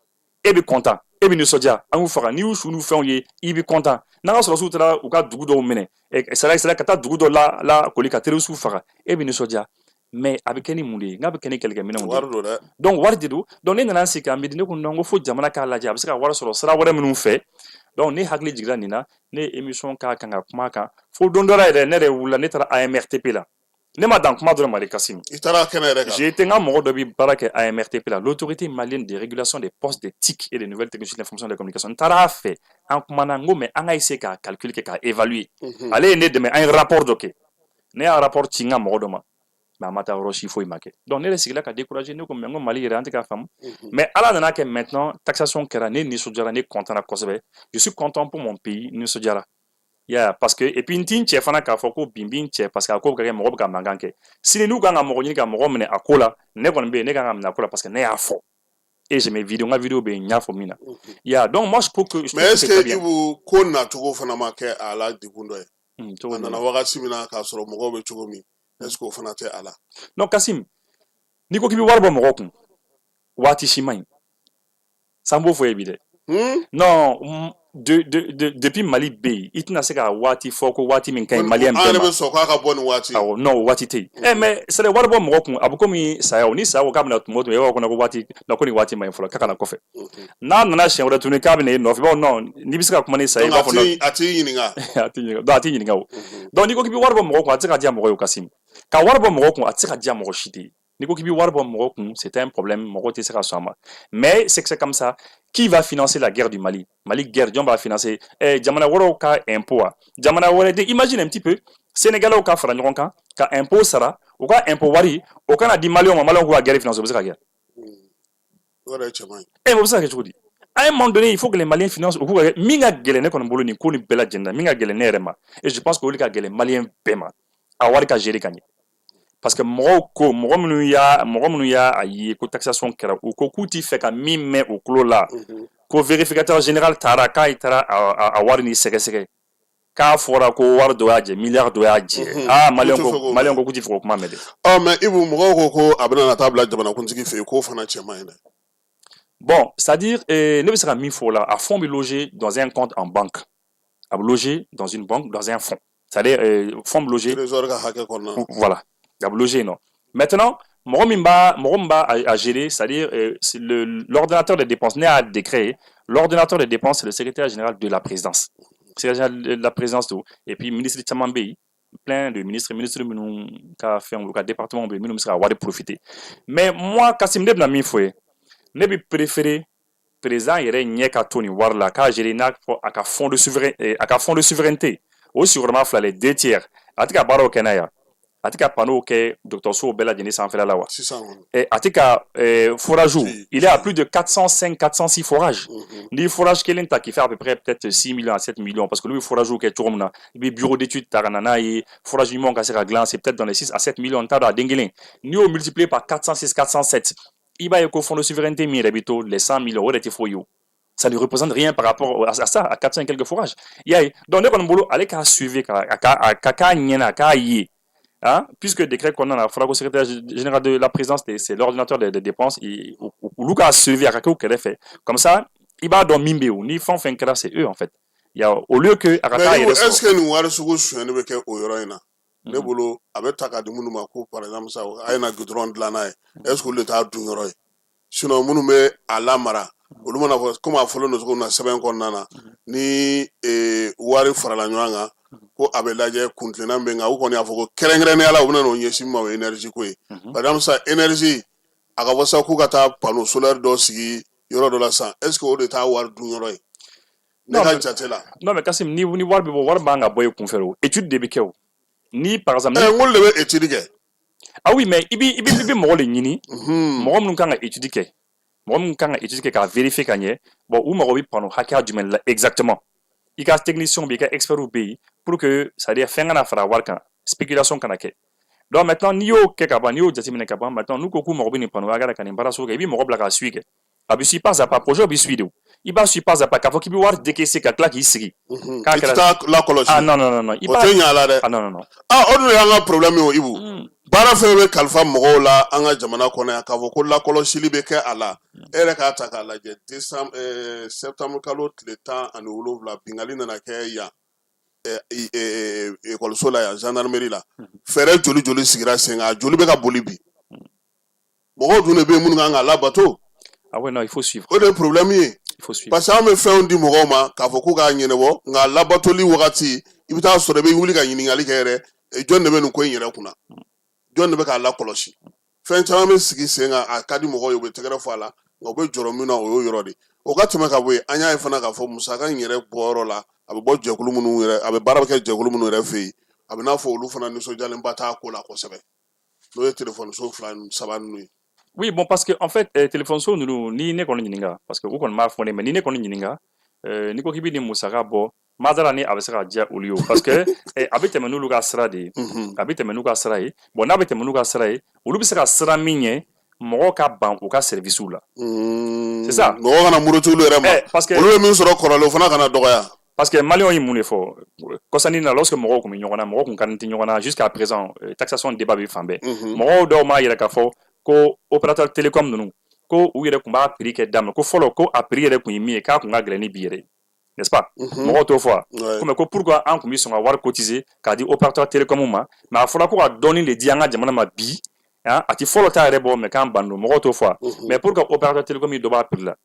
E bɛ content, e bɛ nisɔndiya, an y'u faga, n'i y'u su n'u fɛnw ye, i bɛ content. N'an ka sɔrɔsiw taara u ka dugu dɔw minɛ, c'est ka taa dugu dɔ la koli ka terrorisiw faga, e bɛ nisɔndiya. Mais a bɛ kɛ ni mun de ye? N'a bɛ kɛ ni kɛlɛkɛminɛw de ye. Donc wari de don. Donc ne nana n sigi k'an miiri, ne ko non, n ko fo jamana k'a lajɛ a bɛ se ka wari sɔrɔ sira wɛrɛ minnu fɛ. Donc ne hakili jiginna nin na, ne ye émission k'a kan ka kuma kan. Fo don dɔ la yɛrɛ ne yɛrɛ wulila, ne taara AMRTP la. ne ma dan kuma dɔrɔn ma de Kassim. J'ai été un mɔgɔ dɔ bi baara kɛ AMRTP la, l'autorité malienne de régulation des postes de TIC et des nouvelles technologies d'information et de communication. N taara fɛ an kumana n ko mais an ka essayer ka calcul kɛ ka évaluer. Ale ye ne dɛmɛ an ye rapport dɔ kɛ. Ne y'a rapport ci n ka mɔgɔ dɔ ma. Mais a ma taa yɔrɔ si foyi ma kɛ. Donc ne yɛrɛ sigila ka décourager ne ko mais n ko Mali yɛrɛ an tɛ k'a faamu. Mais Ala nana kɛ maintenant taxation kɛra ne nisɔndiyara ne content na kosɛbɛ. Je suis content pour mon pays nisɔndiyara. Yeah, parce que et puis ntin cɛ fana k'a fɔ ko bin cɛ parce que a ko bɛ ka kɛ mɔgɔ bɛ ka mankan kɛ. Sini n'u kan ka mɔgɔ ɲini ka mɔgɔ minɛ a ko la ne kɔni bɛ yen ne kan ka minɛ a ko la parce que ne y'a fɔ. Et j'ai mes vidéos, ma vidéo bɛ yen n y'a fɔ min na. Yeah, donc moi je trouve que. Mais est-ce que Ibu ko nacogo fana ma kɛ a la degun dɔ ye? A nana wagati min na k'a sɔrɔ mɔgɔw bɛ cogo min est-ce que o fana tɛ a la? Non Kassim, n'i ko k'i bɛ wari bɔ mɔgɔ kun waati si man ɲi. San b'o fɔ e bi dɛ. Non. Depuis Mali bɛ i tɛna se ka waati fɔ ko waati min ka ɲi maliyɛn bɛɛ ma. An yɛrɛ bɛ sɔn k'a ka bɔ nin waati. Awɔ non waati tɛ yen. Mais c'est vrai wari bɔ mɔgɔ kun a bɛ komi saya o ni saya ko k'a bɛna tuma o tuma e b'a fɔ ko waati ko nin waati man ɲi fɔlɔ k'a kana kɔfɛ. N'a nana siɲɛ wɛrɛ tuguni k'a bɛna e nɔfɛ i b'a fɔ non n'i bɛ se ka kuma ni saya i b'a fɔ non. A t'i ɲininka. A t'i ɲininka donc a t'i ɲininka o. Donc n'i ko k'i bɛ wari bɔ mɔgɔ kun a tɛ se ka diya mɔgɔ ye o Kassim. Ka wari bɔ mɔgɔ kun a tɛ se ka diya mɔgɔ si tɛ yen. N'i ko k'i bɛ wari bɔ mɔgɔ kun c'est un problème mɔgɔ tɛ se ka sɔn a ma. Mais c'est que c'est comme ça. Qui va financer la guerre du Mali? Mali guerre, Dieu va financer. Jamana wɛrɛw ka impôt. Jamana wɛrɛ de imagine un petit peu. Sénégalais ka fara ɲɔgɔn kan ka impôt sara u ka impôt wari o kana di maliyɛnw ma maliyɛnw k'u ka guerre financer o bɛ se ka kɛ. O de ye cɛman ye. Mais o bɛ se ka kɛ cogo di? À un moment donné, il faut que les Maliens financent. U k'u ka kɛ min ka gɛlɛn ne kɔni bolo nin ko nin bɛɛ lajɛlen na min ka gɛlɛn ne yɛrɛ ma et je pense que olu ka gɛlɛn Maliens bɛɛ ma a wari ka gérer ka ɲɛ. Parce que mɔgɔw minnu y'a ye ko taxation kɛra u ko k'u t'i fɛ ka min mɛn u tulo la ko vérificateur général taara k'a taara a wari ni sɛgɛsɛgɛ k'a fɔra ko wari dɔ y'a jɛ miliyari dɔ y'a jɛ maliyɛn ko k'u t'i fɛ k'o kuma mɛn dɛ. Mais Ibu mɔgɔw ko a bɛna na taa bila jamanakuntigi fɛ yen k'o fana cɛman ye dɛ. Bon, c'est-à-dire ne bɛ se ka min fɔ o la a fonds bɛ loger dans un compte en banque a bɛ loger dans une banque dans un fonds c'est-à-dire fonds bɛ loger. Trésor ka hakɛ kɔnɔna. Voilà. Il y a logé, non. Maintenant, Moromba a géré, c'est-à-dire l'ordinateur des dépenses n'est à décret. L'ordinateur des dépenses, c'est le secrétaire général de la présidence. Secrétaire général de la présidence, et puis ministre de Tchamambé, plein de ministres qui ont fait un département, qui ont profité. Mais moi, Kassim Debna Mifoué, je préféré président yɛrɛ ɲɛ ka to nin wari la k'a gérer n'a fɔ a ka fond de souveraineté o sigiyɔrɔma fila le 2/3 a tɛ ka baaraw kɛ n'a ye a tɛ ka panneau kɛ dɔgɔtɔrɔsow bɛɛ lajɛlen sanfɛla la wa a tɛ ka forage il est à plus de 406 forages ni forage kelen ta qui fait à peu près peut-être 6 millions à 7 millions parce que olu bɛ forage kɛ cogo min na i bɛ bureau d'étude ta ka na n'a ye forage ɲumanw ka se ka dilan c'est peut-être dans les 6 à 7 millions n t'a dɔn a den kelen n'i y'o multiplier par 406 407 il va y avoir fond de souveraineté mais les 100 millions ça ne représente rien par rapport à ça à 400 et quelques forages donc ne kɔni bolo ale k'a suivre k'a ɲɛna k'a ye puisque le décret qu'on a la fraude au secrétaire général de la présidence c'est l'ordinateur des dépenses ou k'a suivre à quelque fait comme ça il va dans mimbe ni fond fin kɛra c'est eux en fait au lieu que mais est-ce que nous wari sugu suyɛni bɛ kɛ o yɔrɔ in na ne bolo a bɛ ta ka di minnu ma ko par exemple sa a ye na goudron dilan n'a ye est-ce que olu t'a dun yɔrɔ ye sinon minnu bɛ a lamara olu mana fɔ komi a fɔlen don cogo min na sɛbɛn kɔnɔna na ni wari farala ɲɔgɔn kan ko a bɛ lajɛ kuntilenna bɛ nka u kɔni y'a fɔ ko kɛrɛnkɛrɛnnenya la u bɛna n'o ɲɛsin ma o ye énergie ko ye par exemple sa énergie a ka fɔ sa k'u ka taa panneau solaire dɔ sigi yɔrɔ dɔ la sisan est-ce que o de t'a wari dun yɔrɔ ye ne ka jate la. Non mais Kassim ni wari bɛ bɔ wari b'an ka bɔ ye kunfɛ o étude de bɛ kɛ o ni par exemple. Ngolo de bɛ étude kɛ. Ah oui mais i bɛ mɔgɔ de ɲini mɔgɔ minnu kan ka étude kɛ mɔgɔ minnu kan ka étude kɛ k'a vérifier ka ɲɛ bon u mago bɛ panneau hakɛya jumɛn la exactement i ka technicien bɛ i ka expert bɛ yen pour que c'est à dire fɛn kana fara wari kan spéculation kana kɛ donc maintenant n'i y'o kɛ ka ban n'i y'o jateminɛ ka ban maintenant n'u ko k'u mago bɛ nin panneau hakɛya la ka nin baara sugu kɛ i bɛ mɔgɔ bila k'a suivre kɛ a bɛ suivre pas à pas projet bɛ suivre de i b'a suivre pas à pas k'a fɔ k'i bɛ wari décaisser ka tila k'i sigi. k'a kɛra i tɛ taa lakɔlɔsi. Ah non o tɛ ɲɛ a la dɛ. Ah non. O de y'an ka problème ye o Ibu. Baara fɛn bɛ kalifa mɔgɔw la an ka jamana kɔnɔ yan k'a fɔ ko lakɔlɔsili bɛ kɛ a la e yɛrɛ k'a ta k'a lajɛ septembre kalo tile 17 bingali nana kɛ yan ekɔliso la yan gendarmerie la fɛɛrɛ joli sigira sen kan joli bɛ ka boli bi mɔgɔw dun de bɛ minnu kan ka labato. Ah ouais non il faut suivre. O de ye problème ye. Il faut suivre. Parce que an bɛ fɛnw di mɔgɔw ma k'a fɔ k'u k'a ɲɛnabɔ nka labatoli wagati i bɛ taa sɔrɔ i bɛ wuli ka ɲininkali kɛ yɛrɛ jɔn de bɛ nin ko in yɛrɛ kunna. jɔn de bɛ k'a lakɔlɔsi fɛn caman bɛ sigi sen kan a ka di mɔgɔw ye u bɛ tɛgɛrɛ fɔ a la nka u bɛ jɔrɔ min na o y'o yɔrɔ de o ka tɛmɛ ka bɔ yen an y'a ye fana k'a fɔ musaka in yɛrɛ bɔyɔrɔ la a bɛ bɔ jɛkulu minnu yɛrɛ a bɛ baara kɛ jɛkulu minnu yɛrɛ fɛ yen a bɛ n'a fɔ olu fana nisɔndiyalenba t'a ko la kosɛbɛ n'o ye téléphone so 2 ninnu ye. Oui, bon, parce que en fait, téléphone so nous ni ne kɔni ɲininka parce que u kɔni m'a fɔ ne mais ni ne kɔni ɲininka ni ko k'i bɛ nin musaka bɔ madara ni a bɛ se ka diya olu ye parce que a bɛ tɛmɛ n'olu ka sira de ye a bɛ tɛmɛ n'u ka sira ye bon n'a bɛ tɛmɛ n'u ka sira ye olu bɛ se ka sira min ɲɛ mɔgɔw ka ban u ka service la c'est ça mɔgɔ kana muruti olu yɛrɛ ma parce que olu ye min sɔrɔ kɔrɔlen o fana kana dɔgɔya parce que maliyɛnw ye mun de fɔ kɔsani na lorsque mɔgɔw tun bɛ ɲɔgɔn na mɔgɔw tun kani tɛ ɲɔgɔn na jusqu'à présent taxation débat bɛ fan bɛɛ mɔgɔw dɔw m'a yɛrɛ k'a fɔ ko opérateur télécom ninnu ko u yɛrɛ tun b'a prix kɛ da ma ko fɔlɔ ko a prix yɛrɛ tun ye min ye k'a tun ka gɛlɛn ni bi yɛrɛ n'est-ce pas mɔgɔw t'o fɔ wa ko pourquoi an tun bɛ sɔn ka wari cotiser k'a di opérateur télécom ma mais a fɔra ko ka dɔɔni de di an ka jamana ma bi a ti fɔlɔ ta yɛrɛ bɔ mais k'an ban don mɔgɔw t'o fɔ wa mais pour que opérateur télécom yi dɔ b'a prix la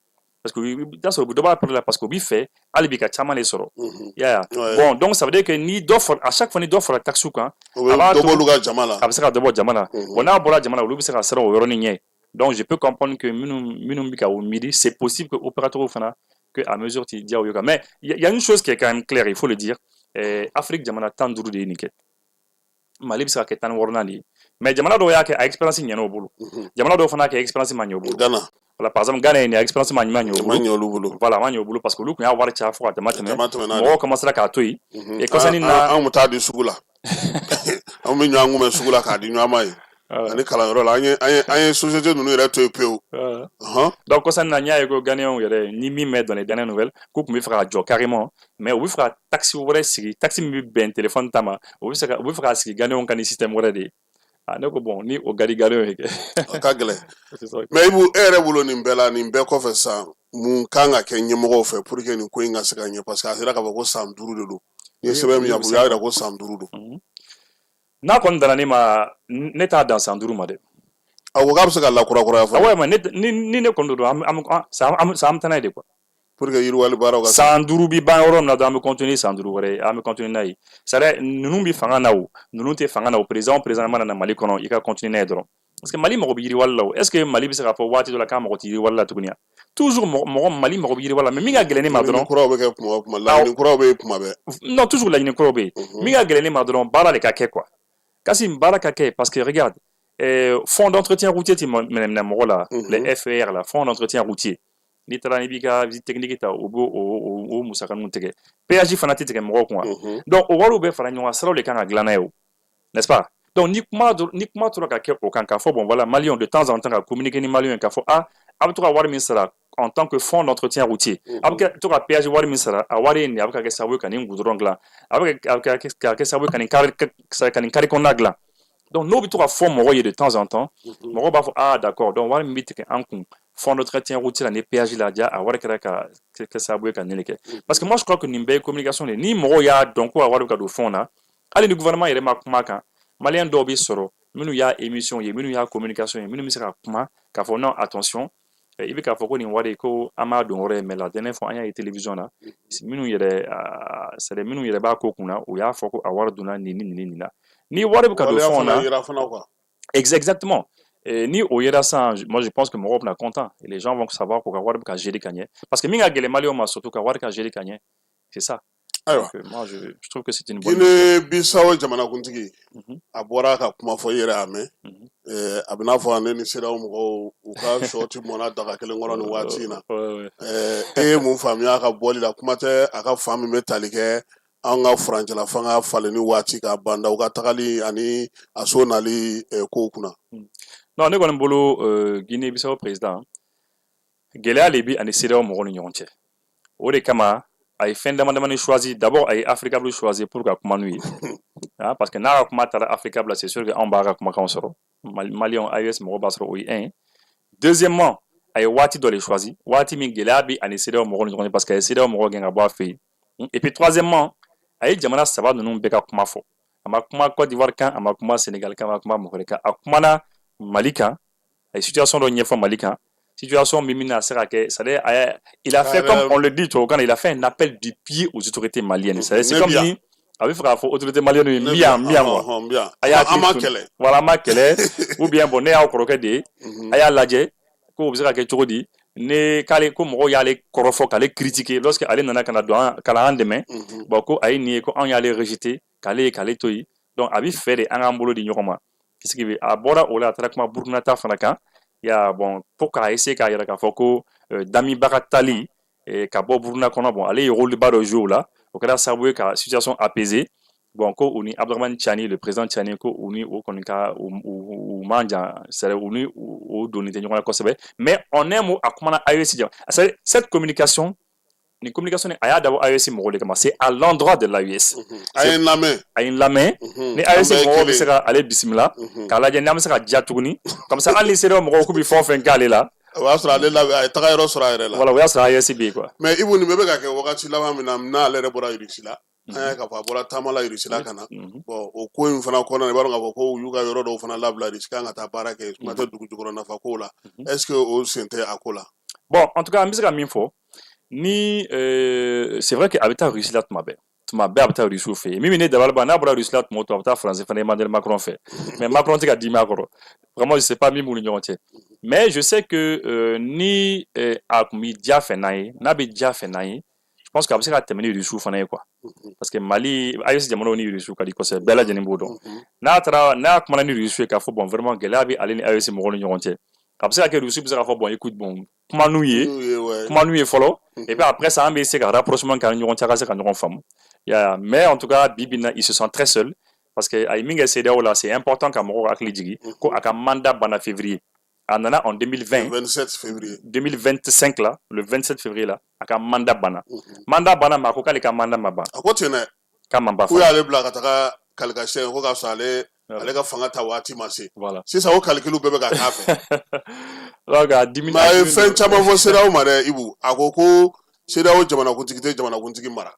parce que t'a sɔrɔ u bɛ dɔ b'a prix la parce que u b'i fɛ hali bi ka caman de sɔrɔ y'a bon donc ça veut dire que ni dɔ fɔra à chaque fois ni dɔ fɔra taxe kan a b'a to a bɛ se ka dɔ bɔ jama la bon n'a bɔra jama la olu bɛ se ka siran o yɔrɔnin ɲɛ donc je peux comprendre que minnu bɛ ka o miiri c'est possible que opérateur fana que à mesure tu dis au yoga mais il y a une chose qui est quand même claire il faut le dire Afrique jamana 15 de nin kɛ Mali bɛ se ka kɛ 16 de ye mais jamana dɔw y'a kɛ a expérience ɲɛna o bolo jamana dɔw fana y'a kɛ expérience ma ɲɛ o bolo voilà par exemple Ghana in expérience ma ɲɛ o bolo voilà ma ɲɛ o bolo parce que olu tun y'a wari caya fo ka dama tɛmɛ mɔgɔw commencera k'a to yen et kɔsani na an tun t'a di sugu la an bɛ ɲɔgɔn kunbɛn sugu la k'a di ɲɔgɔn ma ye ani kalanyɔrɔ la an ye société ninnu yɛrɛ to yen pewu donc kɔsani na n y'a ye ko Ghanéens yɛrɛ ni min mɛn dans les dernières nouvelles k'u tun bɛ fɛ ka jɔ carrément mais u bɛ fɛ ka taxe wɛrɛ sigi taxe min bɛ bɛn téléphone ta ma u bɛ fɛ ka sigi Ghanéens ka ni système wɛrɛ de ye ne ko bon ni o gari Ghanéens ye kɛ a ka gɛlɛn mais Ibu e yɛrɛ bolo nin bɛɛ la nin bɛɛ kɔfɛ sisan mun kan ka kɛ ɲɛmɔgɔw fɛ pour que nin ko in ka se ka ɲɛ parce que a sera k'a fɔ ko san 5 de don ni ye sɛbɛn min y'a bolo u y'a jira ko san 5 don n'a kɔni dara ne ma ne t'a dan san 5 ma dɛ a ko k'a bɛ se ka lakurakuraya fɔ ouais mais ni ne kɔni don an bɛ taa n'a ye de quoi pour que yiriwali baaraw ka san 5 bi ban yɔrɔ min na dɔrɔn an bɛ continuer san 5 wɛrɛ an bɛ continuer n'a ye c'est à dire ninnu bɛ fanga na o ninnu tɛ fanga na o président mana na Mali kɔnɔ i ka continuer n'a ye dɔrɔn parce que Mali mago bɛ yiriwali la o est ce que Mali bɛ se k'a fɔ waati dɔ la k'a mago tɛ yiriwali la tuguni toujours Mali mago bɛ yiriwali la mais min ka gɛlɛn ne ma dɔrɔn kuraw bɛ kɛ kuma o kuma laɲini kuraw bɛ kuma bɛɛ non toujours laɲini kuraw bɛ yen min ka gɛlɛn ne ma dɔrɔn baara de ka kɛ quoi Kassim baara ka kɛ parce que regarde fonds d'entretien routier ti minɛ mɔgɔ la les FER la fonds d'entretien routier n'i taara n'i b'i ka visite technique ta o b'o o musakaninw tigɛ péage fana tɛ tigɛ mɔgɔw kun donc o wariw bɛɛ fara ɲɔgɔn kan siraw de kan ka dilan n'a ye o n'est-ce pas donc ni kuma tora ka kɛ o kan k'a fɔ bon voilà maliyɛnw de temps en temps ka communiquer ni maliyɛnw k'a fɔ a bɛ to ka wari min sara en tant que fonds d'entretien routier a bɛ to ka péage wari min sara a wari in de a bɛ ka kɛ sababu ye ka nin goudron dilan a bɛ ka kɛ sababu ye ka nin carré kɔnɔna dilan donc n'o bɛ to ka fɔ mɔgɔw ye de temps en temps mɔgɔw b'a fɔ d'accord donc wari min bɛ tigɛ an kun fonds d'entretien routier la ni péage la ja a wari kɛra ka kɛ sababu ye ka nin de kɛ parce que moi je crois que nin bɛɛ ye communication de ni mɔgɔw y'a dɔn ko a wari bɛ ka don fond na hali ni gouvernement yɛrɛ ma kuma kan maliyɛn dɔw bɛ sɔrɔ minnu y'a émission ye minnu y'a communication ye minnu bɛ se ka kuma k'a fɔ non attention i bɛ k'a fɔ ko nin wari ko an m'a don yɔrɔ ye mais la dernière fois an y'a ye télévision na minnu yɛrɛ b'a ko kunna u y'a fɔ ko a wari donna nin na ni wari bɛ ka don fond na exactement ni o yera san moi je pense que mɔgɔw bɛna content et les gens vont savoir ko ka wari bɛ ka gérer ka ɲɛ parce que min ka gɛlɛn maliyɛnw ma surtout ka wari ka gérer ka ɲɛ c'est ça. Ayiwa moi je trouve que c'est une bonne Guinée Bissau jamanakuntigi a bɔra ka kuma fɔ i yɛrɛ y'a mɛn a bɛ n'a fɔ ne ni CEDEAO mɔgɔw u ka sɔ ti mɔna daga kelen kɔrɔ nin waati in na e ye mun faamuya a ka bɔli la kuma tɛ a ka fan min bɛ tali kɛ an ka furancɛla fanga falenni waati ka banda u ka tagali ani a so nali kow kunna. non ne kɔni bolo Guinée Bissau président gɛlɛya de bɛ ani CEDEAO mɔgɔw ni ɲɔgɔn cɛ o de kama a ye fɛn dama damani choisi d'abord a ye Africable choisi pour ka kuma n'u ye parce que n'a ka kuma taara Africable c'est sûr que anw b'a ka kumakanw sɔrɔ maliyɛnw AES mɔgɔw b'a sɔrɔ o ye un deuxièmement a ye waati dɔ de choisi waati min gɛlɛya bɛ ani CEDEAO mɔgɔw ni ɲɔgɔn cɛ parce que a ye CEDEAO mɔgɔw gɛn ka bɔ a fɛ yen et puis troisièmement a ye jamana 3 ninnu bɛɛ ka kuma fɔ a ma kuma Côte d'Ivoire kan a ma kuma Sénégal kan a ma kuma mɔgɔ wɛrɛ kan a kumana Mali kan a ye situation dɔ ɲɛfɔ Mali kan situation min bɛna se ka kɛ c'est-à-dire il a fait comme on le dit tubabukan na il a fait un appel du pied aux autorités maliennes c'est comme ni a bɛ fɛ k'a fɔ autorité malienne ye bien quoi a y'a kɛlɛ voilà an ma kɛlɛ ou bien bon ne y'aw kɔrɔkɛ de ye a y'a lajɛ ko o bɛ se ka kɛ cogo di ne k'ale ko mɔgɔw y'ale kɔrɔfɔ k'ale critiquer lorsque ale nana ka na don ka na an dɛmɛ bon ko a ye nin ye ko anw y'ale rejeter k'ale to yen donc a bɛ fɛ de an k'an bolo di ɲɔgɔn ma puisque a bɔra o la a taara kuma Burkina ta fana kan ya bon pour k'a essayer k'a yɛrɛ k'a fɔ ko Damibaga tali ka bɔ Burkina kɔnɔ bon ale ye rôle ba dɔ jouer o la o kɛra sababu ye ka situation apaiser bon ko u ni Abdraman Tiani le président Tiani ko u ni o kɔni ka u man jan c'est u ni o donni tɛ ɲɔgɔn na kosɛbɛ mais en un mot a kumana AES jan c'est cette communication ni communication a y'a dabɔ AES mɔgɔw de kama c'est à l'endroit de l'AES a ye n lamɛn ni AES mɔgɔw bɛ se ka ale bisimila k'a lajɛ n'an bɛ se ka diya tuguni comme ça hali ni CEDEAO mɔgɔw k'u bɛ fɛn o fɛn k'ale la o y'a sɔrɔ ale labɛn a ye taga yɔrɔ sɔrɔ a yɛrɛ la voilà o y'a sɔrɔ AES bɛ yen quoi mais Ibu nin bɛɛ bɛ ka kɛ wagati laban min na n'ale yɛrɛ bɔra Irisi la an y'a k'a fɔ a bɔra taama la Irisi la ka na bon o ko in fana kɔnɔna na i b'a dɔn k'a fɔ ko u y'u ka yɔrɔ dɔw fana labila Irisi kan ka taa baara kɛ kuma tɛ dugu jukɔrɔ nafa kow la est-ce que o sen tɛ a ko la bon en tout cas an bɛ se ka min fɔ ni c'est vrai que a bɛ taa Irisi la tuma bɛɛ a bɛ taa Irisiw fɛ yen min ne dabali ban n'a bɔra Irisi la tuma o tuma a bɛ taa Faransi fana Emmanuel Macron fɛ mais Macron tɛ ka dimi a kɔrɔ vraiment je sais pas min b'u ni ɲɔgɔn cɛ mais je sais que ni a tun bɛ diya fɛ n'an ye n'a bɛ diya fɛ n'an ye je pense que a bɛ se ka tɛmɛ ni Irisiw fana ye quoi parce que Mali AES jamanaw ni Irisiw ka di kosɛbɛ bɛɛ lajɛlen b'o dɔn n'a kumana ni Irisiw ye k'a fɔ bon vraiment gɛlɛya bɛ ale ni AES mɔgɔw ni ɲɔgɔn cɛ a bɛ se ka kɛ Irisiw bɛ se k'a fɔ bon écoute bon kuma n'u ye fɔlɔ et puis après ça an bɛ se ka rapprochement k'an ni ɲɔgɔn cɛ a ka se ka ɲɔgɔn faamu mais en tout cas bi bi in na il se sent très seul parce que a ye min kɛ CEDEAO la c'est important ka mɔgɔw hakili jigin ko a ka mandat banna février a nana en 2025 là le 27 février là a ka mandat banna mandat banna mais a ko k'ale ka mandat ma ban a ko ten dɛ k'a ma ban u y'ale bila ka taga kalikasiyɛn ko k'a sɔrɔ ale ka fanga ta waati ma se sisan o calcul bɛɛ bɛ ka k'a fɛ donc a dimi mais a ye fɛn caman fɔ CEDEAO ma dɛ Ibu a ko CEDEAO jamanakuntigi tɛ jamanakuntigi mara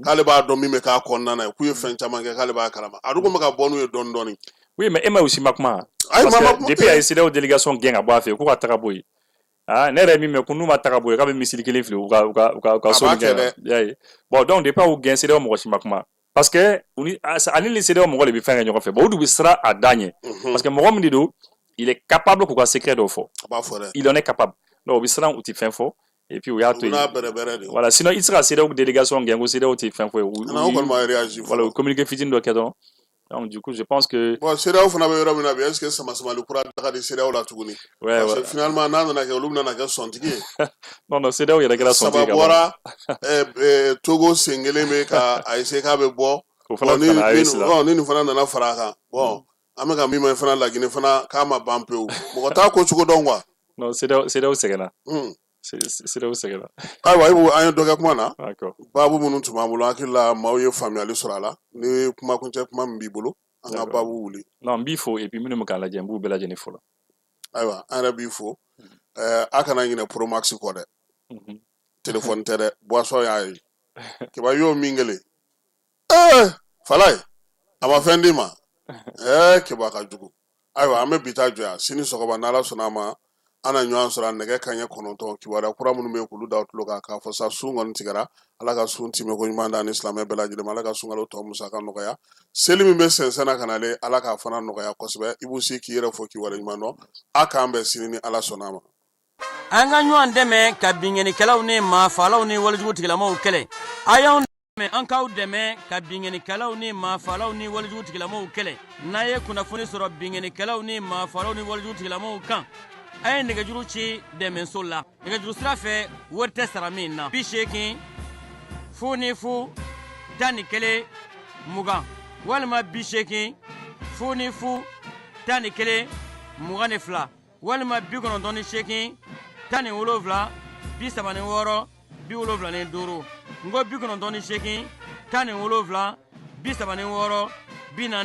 k'ale b'a dɔn min bɛ k'a kɔnɔna na k'u ye fɛn caman kɛ k'ale b'a kalama a dun bɛ ka bɔ n'u ye dɔɔni dɔɔni oui mais e ma aussi ma kuma parce que depuis a ye CEDEAO délégation gɛn ka bɔ a fɛ k'u ka taga bɔ yen ne yɛrɛ ye min mɛn ko n'u ma taga bɔ yen k'a bɛ misiri kelen fili u ka so gɛn bon donc depuis a y'u gɛn CEDEAO mɔgɔ si ma kuma parce que ani ni CEDEAO mɔgɔ de bɛ fɛn kɛ ɲɔgɔn fɛ bon o de bɛ siran a da ɲɛ parce que mɔgɔ min de don il est capable k'u ka secret dɔw fɔ il en est capable donc o bɛ siran u tɛ fɛn fɔ et puis u y'a to yen voilà sinon i tɛ se ka CEDEAO délégation gɛn ko CEDEAO tɛ fɛn fɔ ye voilà u communiqué fitinin dɔ kɛ dɔrɔn donc du coup je pense que bon CEDEAO fana bɛ yɔrɔ min na bi est-ce que sama-samali kura daga di CEDEAO la tuguni parce que finalement n'a nana kɛ olu bɛna kɛ sɔntigi ye non CEDEAO yɛrɛ kɛra sɔntigi ka ban saba bɔra Togo sen kelen bɛ ka a essayer k'a bɛ bɔ ni nin fana nana fara a kan bon an bɛ ka min ma fana laginɛ fana k'a ma ban pewu mɔgɔ t'a ko cogo dɔn quoi non CEDEAO sɛgɛnna CEDEAO sɛgɛnna ayiwa Ibu an ye dɔ kɛ kuma na baabu minnu tun b'an bolo hakili la maaw ye faamuyali sɔrɔ a la ni kumakuncɛ kuma min b'i bolo an ka baabu wuli non n b'i fo et puis minnu bɛ k'a lajɛ n b'u bɛɛ lajɛlen fo la ayiwa an yɛrɛ b'i fo a kana ɲinɛ Promax kɔ dɛ téléphone tɛ dɛ boisson y'a ye kiba y'o min kelen Falaye a ma fɛn d'i ma kiba ka jugu ayiwa an bɛ bi ta jɔ yan sini sɔgɔma n'Ala sɔnna ma an na ɲɔgɔn sɔrɔ nɛgɛ kaɲɛ 9 kibaruya kura minnu bɛ yen k'olu da tulo kan k'a fɔ sa sun kɔni tigɛra Ala ka sun timɛ ko ɲuman da ni silamɛ bɛɛ lajɛlen ma Ala ka sunkalo tɔ musaka nɔgɔya seli min bɛ sɛnsɛn na ka nalen Ala k'a fana nɔgɔya kosɛbɛ Ibu Si k'i yɛrɛ fɔ k'i wale ɲuman dɔn a k'an bɛn sini ni Ala sɔnna ma an ka ɲɔgɔn dɛmɛ ka binŋɛnikɛlaw ni maafalaw ni walijugu tigilamaw kɛlɛ a y'anw dɛmɛ an k'aw dɛmɛ ka binŋɛnikɛlaw ni maafalaw ni walijugu tigilamaw kɛlɛ n'a ye kunnafoni sɔrɔ binŋɛnikɛlaw ni maafalaw ni walijugu tigilamaw kan a ye nɛgɛjuru ci dɛmɛso la nɛgɛjuru sira fɛ wari tɛ sara min na 80 00 11 20 walima 80 00 11 22 walima 98 17 36 75 n ko 98 17 36 40